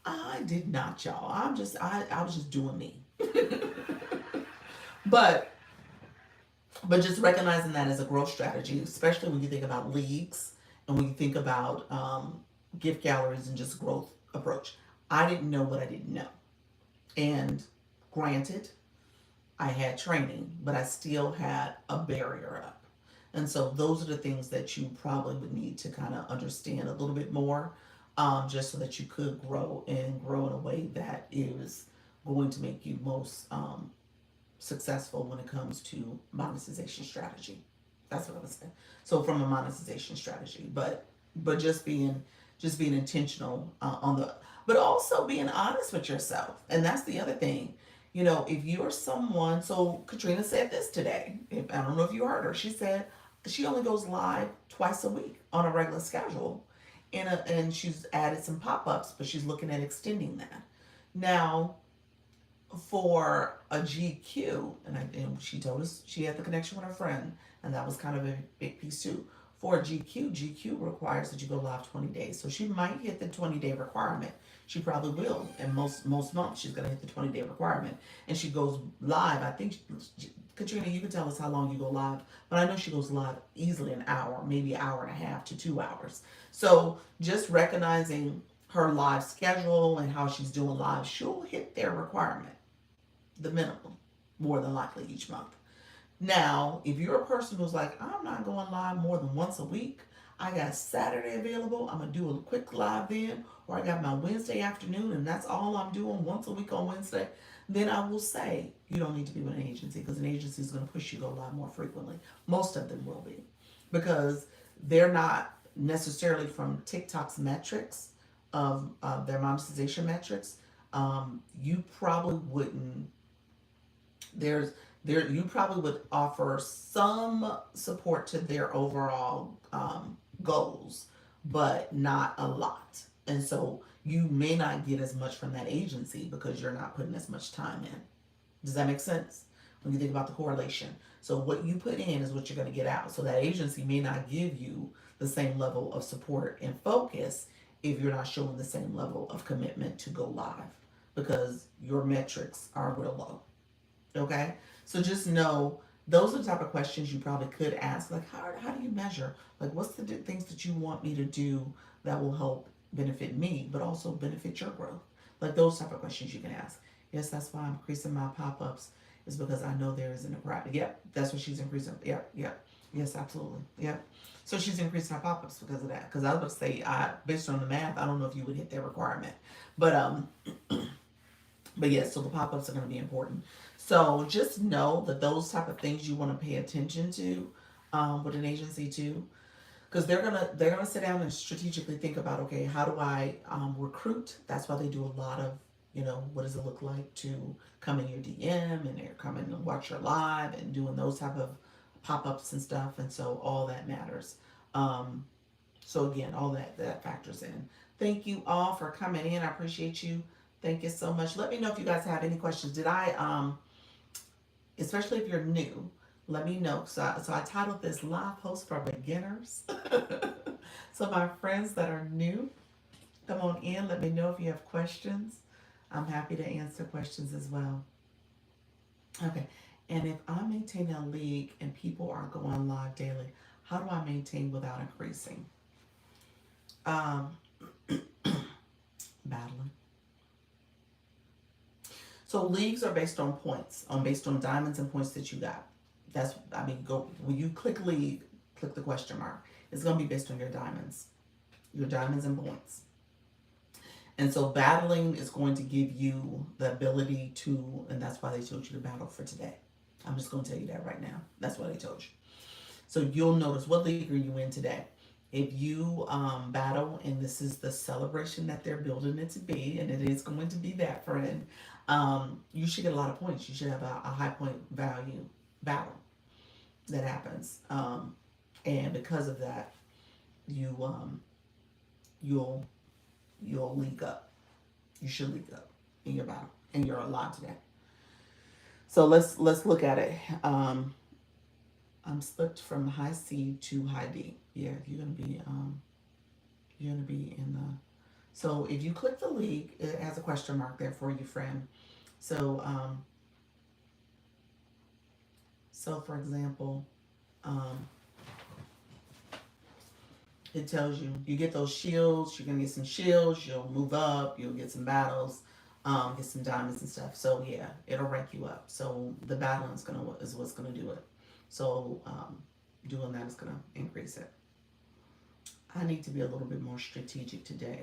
I did not, y'all. I was just doing me. but but just recognizing that as a growth strategy, especially when you think about leagues and when you think about gift galleries and just growth approach. I didn't know what I didn't know. And granted, I had training, but I still had a barrier up. And so those are the things that you probably would need to kind of understand a little bit more, just so that you could grow and grow in a way that is going to make you most successful when it comes to monetization strategy. That's what I was saying. So from a monetization strategy, but just being intentional on the, but also being honest with yourself. And that's the other thing. You know, if you're someone, so Katrina said this today. If, I don't know if you heard her. She said she only goes live twice a week on a regular schedule, and she's added some pop ups, but she's looking at extending that. Now, for a GQ, and she told us she had the connection with her friend, and that was kind of a big piece too. For a GQ requires that you go live 20 days. So she might hit the 20-day requirement. She probably will. And most months she's going to hit the 20-day requirement. And she goes live. I think, Katrina, you can tell us how long you go live. But I know she goes live easily an hour, maybe an hour and a half to 2 hours. So just recognizing her live schedule and how she's doing live, she'll hit their requirement, the minimum, more than likely each month. Now, if you're a person who's like, I'm not going live more than once a week, I got Saturday available, I'm going to do a quick live then, or I got my Wednesday afternoon and that's all I'm doing once a week on Wednesday, then I will say you don't need to be with an agency, because an agency is going to push you to go live more frequently. Most of them will be, because they're not necessarily from TikTok's metrics of their monetization metrics. You probably wouldn't, you probably would offer some support to their overall goals, but not a lot. And so you may not get as much from that agency because you're not putting as much time in. Does that make sense? When you think about the correlation. So what you put in is what you're going to get out. So that agency may not give you the same level of support and focus if you're not showing the same level of commitment to go live, because your metrics are real low. Okay? So just know those are the type of questions you probably could ask. Like, how do you measure? Like, what's the things that you want me to do that will help benefit me, but also benefit your growth? Like, those type of questions you can ask. Yes, that's why I'm increasing my pop-ups, is because I know there isn't a crowd. Yep, that's what she's increasing. Yep. Yes, absolutely. Yep. So she's increasing her pop-ups because of that. Because I was about to say, based on the math, I don't know if you would hit that requirement. But but yes, so the pop-ups are going to be important. So just know that those type of things you want to pay attention to with an agency too, because they're gonna sit down and strategically think about, okay, how do I recruit? That's why they do a lot of, what does it look like to come in your DM, and they're coming and watch your live and doing those type of pop-ups and stuff, and so all that matters. So again, all that factors in. Thank you all for coming in. I appreciate you. Thank you so much. Let me know if you guys have any questions. Did I, especially if you're new, let me know. So I titled this Live Post for Beginners. So my friends that are new, come on in. Let me know if you have questions. I'm happy to answer questions as well. Okay. And if I maintain a league and people are going live daily, how do I maintain without increasing? Battling. So leagues are based on points, based on diamonds and points that you got. Go when you click league, click the question mark. It's going to be based on your diamonds and points. And so battling is going to give you the ability to, and that's why they told you to battle for today. I'm just going to tell you that right now. That's why they told you. So you'll notice, what league are you in today? If you battle, and this is the celebration that they're building it to be, and it is going to be that, friend, you should get a lot of points. You should have a high point value battle that happens. And because of that, you you'll league up. You should league up in your battle, and you're alive today. So let's look at it. I'm slipped from high C to high D. Yeah, you're gonna be in the. So if you click the league, it has a question mark there for you, friend. So so for example, um, it tells you you get those shields. You're gonna get some shields. You'll move up. You'll get some battles. Get some diamonds and stuff. So yeah, it'll rank you up. So the battling is what's gonna do it. So doing that is gonna increase it. I need to be a little bit more strategic today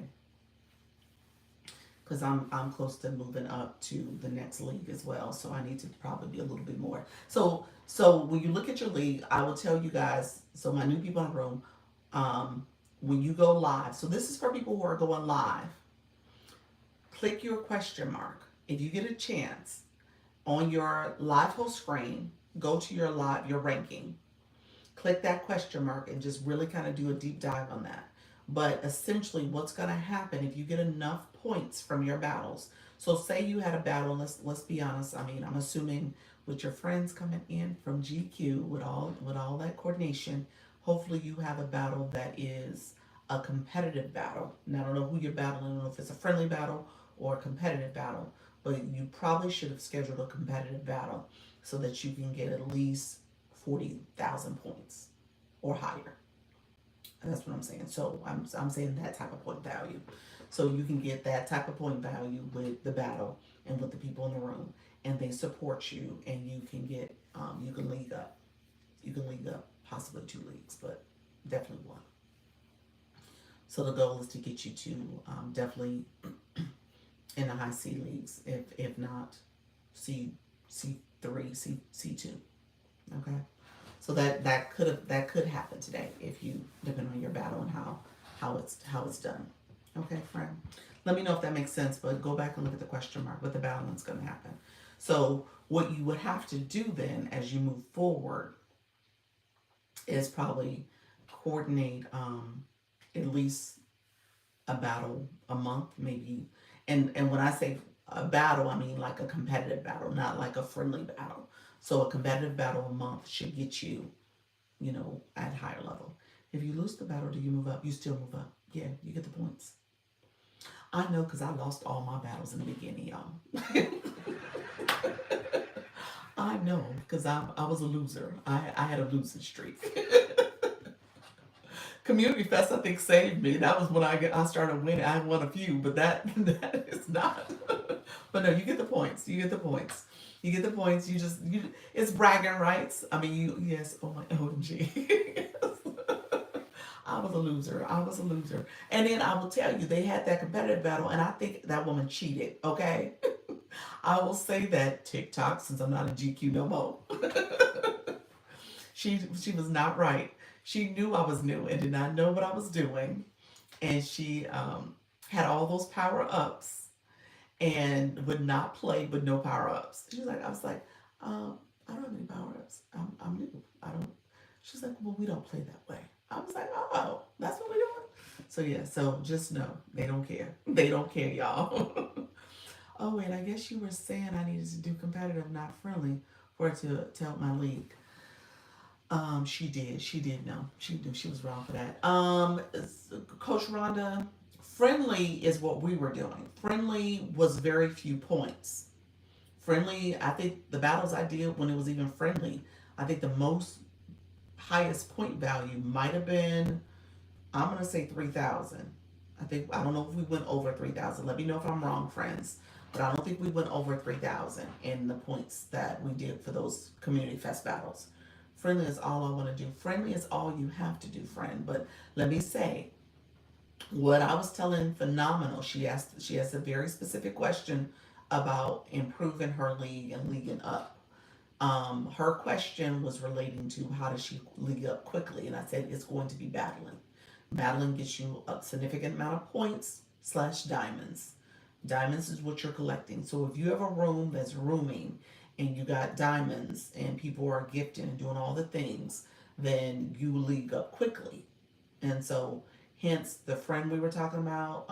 because I'm close to moving up to the next league as well. So I need to probably be a little bit more. So when you look at your league, I will tell you guys. So my new people in the room, when you go live. So this is for people who are going live. Click your question mark if you get a chance on your live host screen. Go to your ranking. Click that question mark and just really kind of do a deep dive on that. But essentially, what's going to happen if you get enough points from your battles? So say you had a battle. Let's be honest. I mean, I'm assuming with your friends coming in from GQ with all that coordination, hopefully you have a battle that is a competitive battle. Now I don't know who you're battling. I don't know if it's a friendly battle or a competitive battle, but you probably should have scheduled a competitive battle so that you can get at least 40,000 points or higher. And that's what I'm saying. So I'm saying that type of point value. So you can get that type of point value with the battle and with the people in the room, and they support you, and you can get you can league up. You can league up possibly 2 leagues, but definitely 1. So the goal is to get you to definitely in the high C leagues, if not C3, C2. Okay, so that could happen today if you depend on your battle and how it's done. Okay, friend. Let me know if that makes sense, but go back and look at the question mark. What the battle is going to happen. So what you would have to do then as you move forward is probably coordinate at least a battle a month, maybe. And when I say a battle, I mean like a competitive battle, not like a friendly battle. So a competitive battle a month should get you, at higher level. If you lose the battle, do you move up? You still move up. Yeah, you get the points. I know because I lost all my battles in the beginning, y'all. I know because I was a loser. I had a losing streak. Community Fest, I think, saved me. That was when I started winning. I won a few, but that is not. But no, you get the points. You get the points. You get the points. It's bragging rights. I mean, yes. Oh my OMG. Yes. I was a loser. And then I will tell you, they had that competitive battle, and I think that woman cheated. Okay, I will say that TikTok, since I'm not a GQ no more. She was not right. She knew I was new and did not know what I was doing, and she had all those power ups and would not play with no power ups. I was like, I don't have any power ups. I'm new. I don't. She's like, well, we don't play that way. I was like, oh, that's what we're doing. So yeah, so just know they don't care. They don't care, y'all. Oh wait, I guess you were saying I needed to do competitive, not friendly, for it to help my league. She did know. She knew she was wrong for that. Coach Rhonda, friendly is what we were doing. Friendly was very few points. Friendly, I think the battles I did when it was even friendly, I think the most highest point value might have been, I'm gonna say 3,000. I don't know if we went over 3,000. Let me know if I'm wrong, friends. But I don't think we went over 3,000 in the points that we did for those community fest battles. Friendly is all I want to do. Friendly is all you have to do, friend. But let me say, what I was telling Phenomenal, she asked a very specific question about improving her league and leaguing up. Her question was relating to how does she league up quickly, and I said it's going to be battling. Battling gets you a significant amount of points slash diamonds. Diamonds is what you're collecting. So if you have a room that's rooming and you got diamonds and people are gifting and doing all the things, then you league up quickly. And so, hence the friend we were talking about,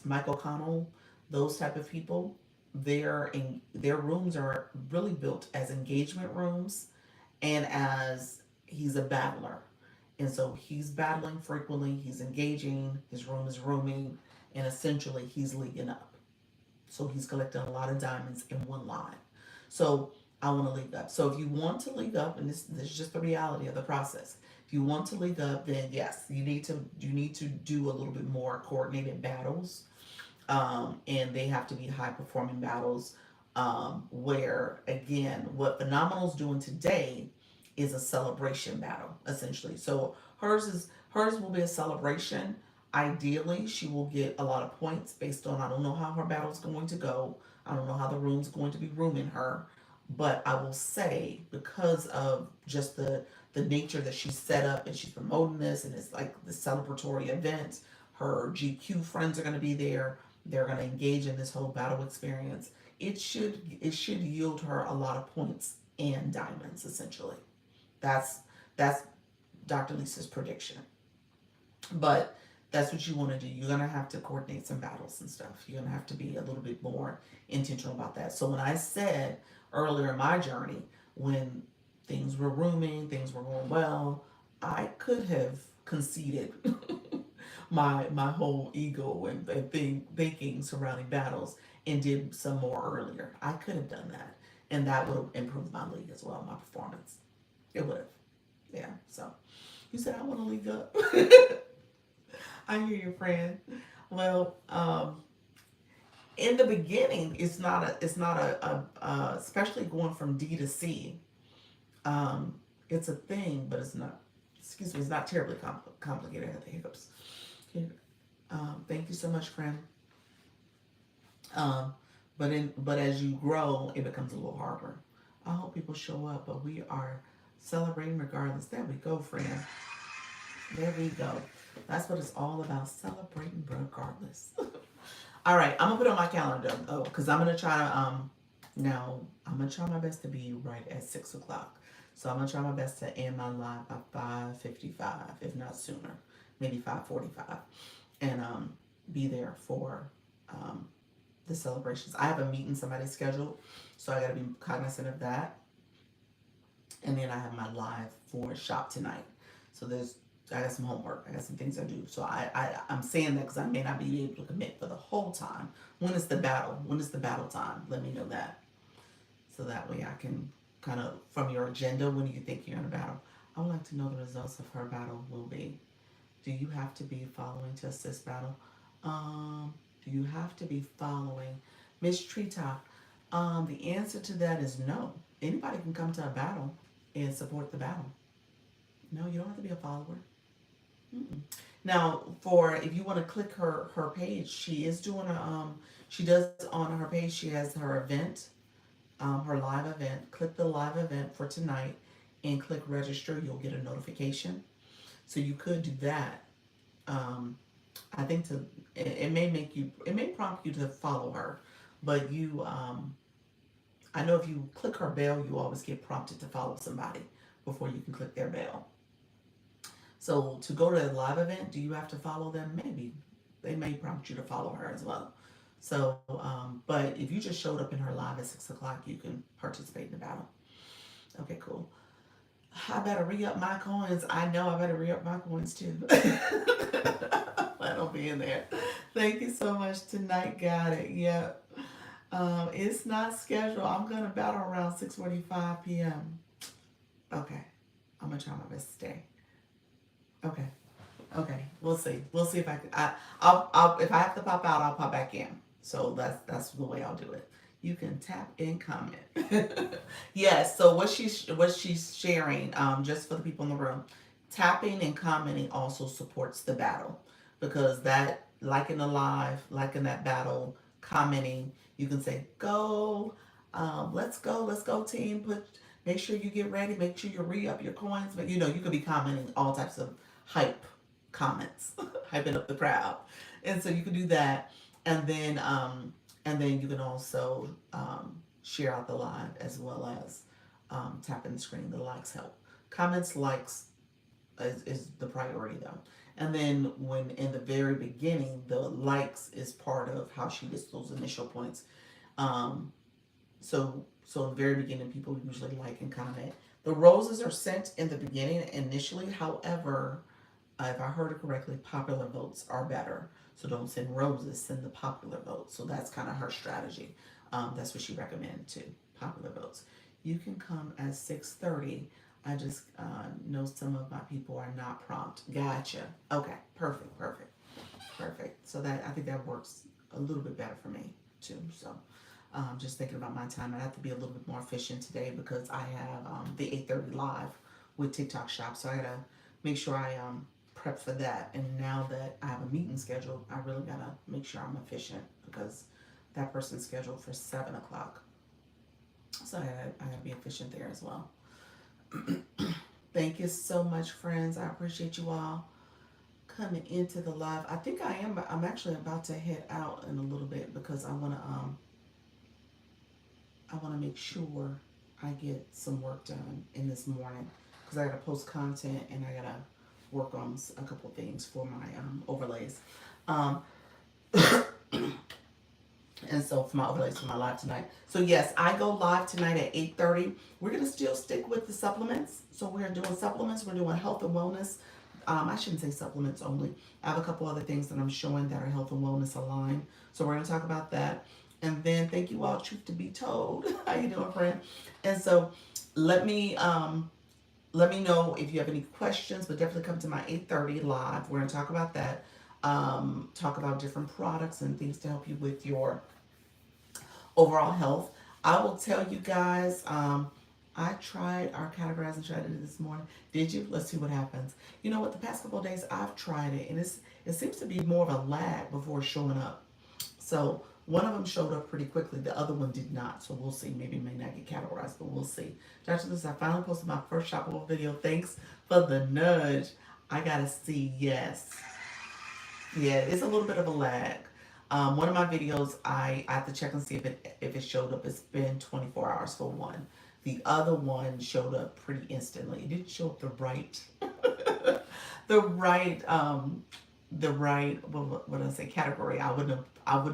Michael Connell, those type of people, their rooms are really built as engagement rooms and as he's a battler. And so he's battling frequently, he's engaging, his room is rooming, and essentially he's leaguing up. So he's collecting a lot of diamonds in one line. So I want to league up. So if you want to league up, and this is just the reality of the process. If you want to league up, then yes, you need to do a little bit more coordinated battles, and they have to be high performing battles. Where again, what Phenomenal's doing today is a celebration battle essentially. So hers will be a celebration. Ideally, she will get a lot of points based on, I don't know how her battle's going to go. I don't know how the room's going to be rooming her, but I will say because of just the nature that she's set up and she's promoting this and it's like the celebratory event. Her GQ friends are going to be there. They're going to engage in this whole battle experience. It should yield her a lot of points and diamonds essentially. That's Dr. Lisa's prediction. But that's what you want to do. You're going to have to coordinate some battles and stuff. You're going to have to be a little bit more intentional about that. So when I said earlier in my journey, when things were rooming, things were going well, I could have conceded my whole ego and thinking surrounding battles and did some more earlier. I could have done that. And that would have improved my league as well, my performance. It would have. Yeah. So you said I want to league up. I hear you, friend. Well, in the beginning, it's not a especially going from D to C. It's a thing, but it's not. Excuse me, it's not terribly complicated. I have the hiccups. Okay. Thank you so much, friend. Um, but as you grow, it becomes a little harder. I hope people show up, but we are celebrating regardless. There we go, friend. There we go. That's what it's all about, celebrating regardless. All right, I'm gonna put it on my calendar. Oh, because I'm gonna try to now I'm gonna try my best to be right at 6 o'clock. So I'm gonna try my best to end my live by 5:55, if not sooner, maybe 5:45, and be there for the celebrations. I have a meeting somebody scheduled, so I gotta be cognizant of that. And then I have my live for shop tonight. So I got some homework. I got some things I do. So I'm saying that because I may not be able to commit for the whole time. When is the battle? When is the battle time? Let me know that. So that way I can kind of, from your agenda, when do you think you're in a battle? I would like to know the results of her battle will be. Do you have to be following to assist battle? Do you have to be following? Miss Treetop, the answer to that is no. Anybody can come to a battle and support the battle. No, you don't have to be a follower. Mm-mm. Now, for if you want to click her page, she is doing she does on her page. She has her event, her live event. Click the live event for tonight, and click register. You'll get a notification. So you could do that. I think it may it may prompt you to follow her, but I know if you click her bell, you always get prompted to follow somebody before you can click their bell. So to go to a live event, do you have to follow them? Maybe. They may prompt you to follow her as well. So, but if you just showed up in her live at 6 o'clock, you can participate in the battle. Okay, cool. I better re-up my coins. I know I better re-up my coins too. That'll be in there. Thank you so much. Tonight, got it. Yep. It's not scheduled. I'm gonna battle around 6:45 p.m. Okay. I'm gonna try my best to stay. Okay. Okay. We'll see. We'll see if I can. I'll if I have to pop out, I'll pop back in. So that's the way I'll do it. You can tap and comment. Yes. So what she's sharing, just for the people in the room, tapping and commenting also supports the battle, because that, like in the live, like in that battle, commenting, you can say go, let's go team. Make sure you get ready. Make sure you re-up your coins. But you could be commenting all types of hype comments, hyping up the crowd, and so you can do that, and then you can also share out the live as well as tapping the screen. The likes help. Comments, likes is the priority though. And then when in the very beginning, the likes is part of how she gets those initial points. Um, so in the very beginning, people usually like and comment. The roses are sent in the beginning initially. However, if I heard it correctly, popular votes are better. So don't send roses, send the popular votes. So that's kind of her strategy. That's what she recommended too. Popular votes. You can come at 6:30. I just know some of my people are not prompt. Gotcha. Okay. Perfect. Perfect. Perfect. So that, I think that works a little bit better for me too. So just thinking about my time, I have to be a little bit more efficient today because I have the 8:30 live with TikTok Shop. So I gotta make sure I prep for that. And now that I have a meeting scheduled, I really gotta make sure I'm efficient because that person's scheduled for 7 o'clock. So I gotta be efficient there as well. Thank you so much, friends. I appreciate you all coming into the live. I think I am. I'm actually about to head out in a little bit because I wanna make sure I get some work done in this morning because I gotta post content and I gotta work on a couple things for my overlays. Um, and so for my overlays for my live tonight. So yes, I go live tonight at 8:30. We're gonna still stick with the supplements. So we're doing supplements. We're doing health and wellness. I shouldn't say supplements only. I have a couple other things that I'm showing that are health and wellness aligned. So we're gonna talk about that. And then thank you all, truth to be told. How you doing, friend? And so let me know if you have any questions, but definitely come to my 8:30 live. We're gonna talk about that. Talk about different products and things to help you with your overall health. I will tell you guys, I tried our categorizing strategy this morning. Did you? Let's see what happens. You know what? The past couple of days I've tried it, and it seems to be more of a lag before showing up. So one of them showed up pretty quickly. The other one did not. So we'll see. Maybe it may not get categorized, but we'll see. Dr. Liz, I finally posted my first shoppable video. Thanks for the nudge. I gotta see. Yes. Yeah, it's a little bit of a lag. One of my videos, I have to check and see if it showed up. It's been 24 hours for one. The other one showed up pretty instantly. It didn't show up the right, the right, what did I say, category. I wouldn't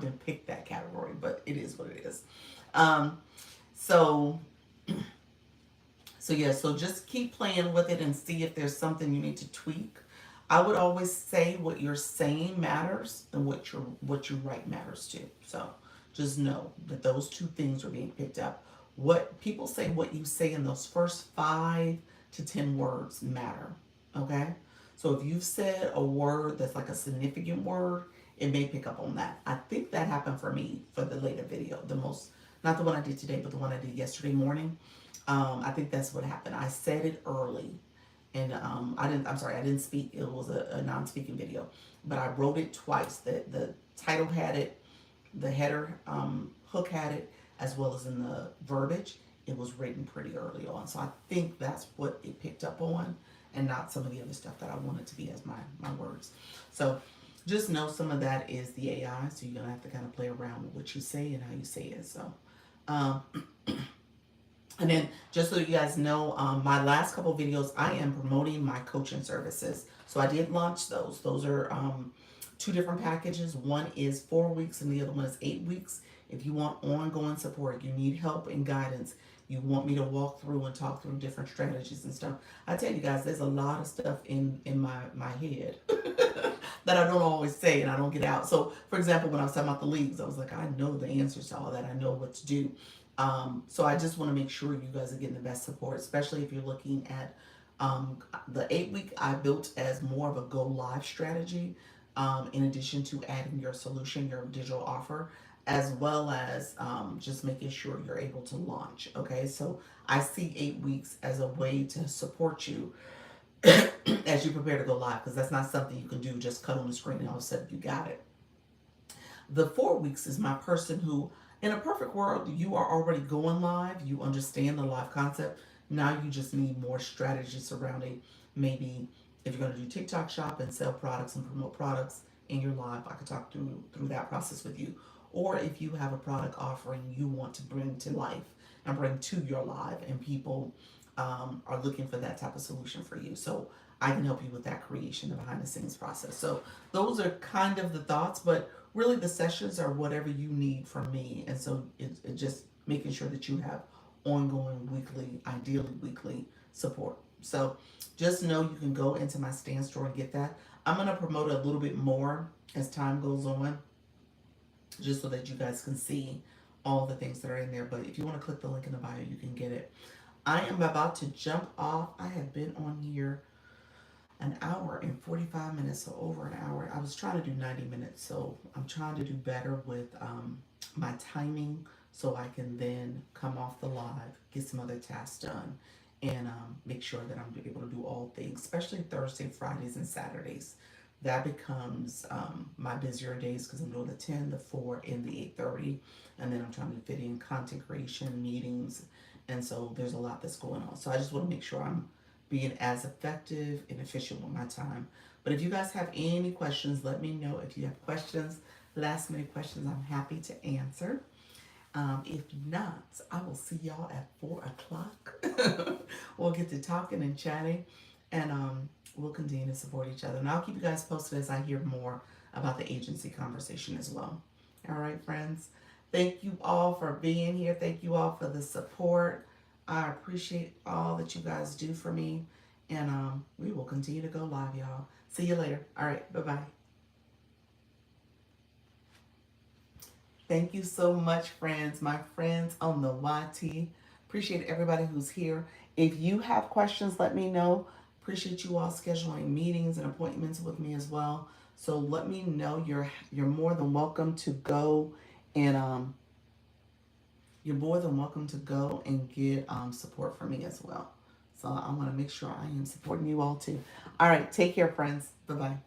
have picked that category, but it is what it is. Um, so so just keep playing with it and see if there's something you need to tweak. I would always say what you're saying matters and what you write matters too. So just know that those two things are being picked up. What people say, what you say in those first 5 to 10 words matter. Okay? So if you've said a word that's like a significant word, it may pick up on that. I think that happened for me for the later video. Not the one I did today, but the one I did yesterday morning. I think that's what happened. I said it early, and I didn't speak. It was a non-speaking video, but I wrote it twice. The title had it, the header hook had it, as well as in the verbiage. It was written pretty early on, so I think that's what it picked up on, and not some of the other stuff that I wanted to be as my words. So just know some of that is the AI, so you're gonna have to kind of play around with what you say and how you say it. So. Um, And then, just so you guys know, my last couple videos, I am promoting my coaching services. So I did launch those. Those are 2 different packages. One is 4 weeks and the other one is 8 weeks. If you want ongoing support, you need help and guidance, you want me to walk through and talk through different strategies and stuff. I tell you guys, there's a lot of stuff in my head that I don't always say and I don't get out. So, for example, when I was talking about the leagues, I was like, I know the answers to all that. I know what to do. So I just want to make sure you guys are getting the best support, especially if you're looking at the 8 week I built as more of a go live strategy. In addition to adding your solution, your digital offer, as well as just making sure you're able to launch. Okay, so I see 8 weeks as a way to support you as you prepare to go live, because that's not something you can do just cut on the screen and all of a sudden you got it. The 4 weeks is my person who, in a perfect world, you are already going live. You understand the live concept. Now you just need more strategy surrounding maybe if you're going to do TikTok shop and sell products and promote products in your live. I could talk through that process with you. Or if you have a product offering you want to bring to life and bring to your live, and people are looking for that type of solution for you. So I can help you with that creation, the behind the scenes process. So those are kind of the thoughts, but really the sessions are whatever you need from me. And so it's just making sure that you have ongoing weekly, ideally weekly support. So just know you can go into my stand store and get that. I'm going to promote it a little bit more as time goes on, just so that you guys can see all the things that are in there. But if you want to click the link in the bio, you can get it. I am about to jump off. I have been on here an hour and 45 minutes, so over an hour. I was trying to do 90 minutes, so I'm trying to do better with my timing, so I can then come off the live, get some other tasks done, and make sure that I'm able to do all things, especially Thursday, Fridays, and Saturdays. That becomes my busier days, because I'm doing the 10, the 4, and the 8:30, and then I'm trying to fit in content creation, meetings, and so there's a lot that's going on. So I just want to make sure I'm being as effective and efficient with my time. But if you guys have any questions, let me know. If you have questions, last minute questions, I'm happy to answer. If not, I will see y'all at 4 o'clock. We'll get to talking and chatting, and we'll continue to support each other. And I'll keep you guys posted as I hear more about the agency conversation as well. All right, friends. Thank you all for being here. Thank you all for the support. I appreciate all that you guys do for me. And we will continue to go live, y'all. See you later. All right. Bye bye. Thank you so much, friends. My friends on the YT. Appreciate everybody who's here. If you have questions, let me know. Appreciate you all scheduling meetings and appointments with me as well. So let me know. You're more than welcome to go and you're more than welcome to go and get support from me as well. So I want to make sure I am supporting you all too. All right, take care, friends. Bye bye.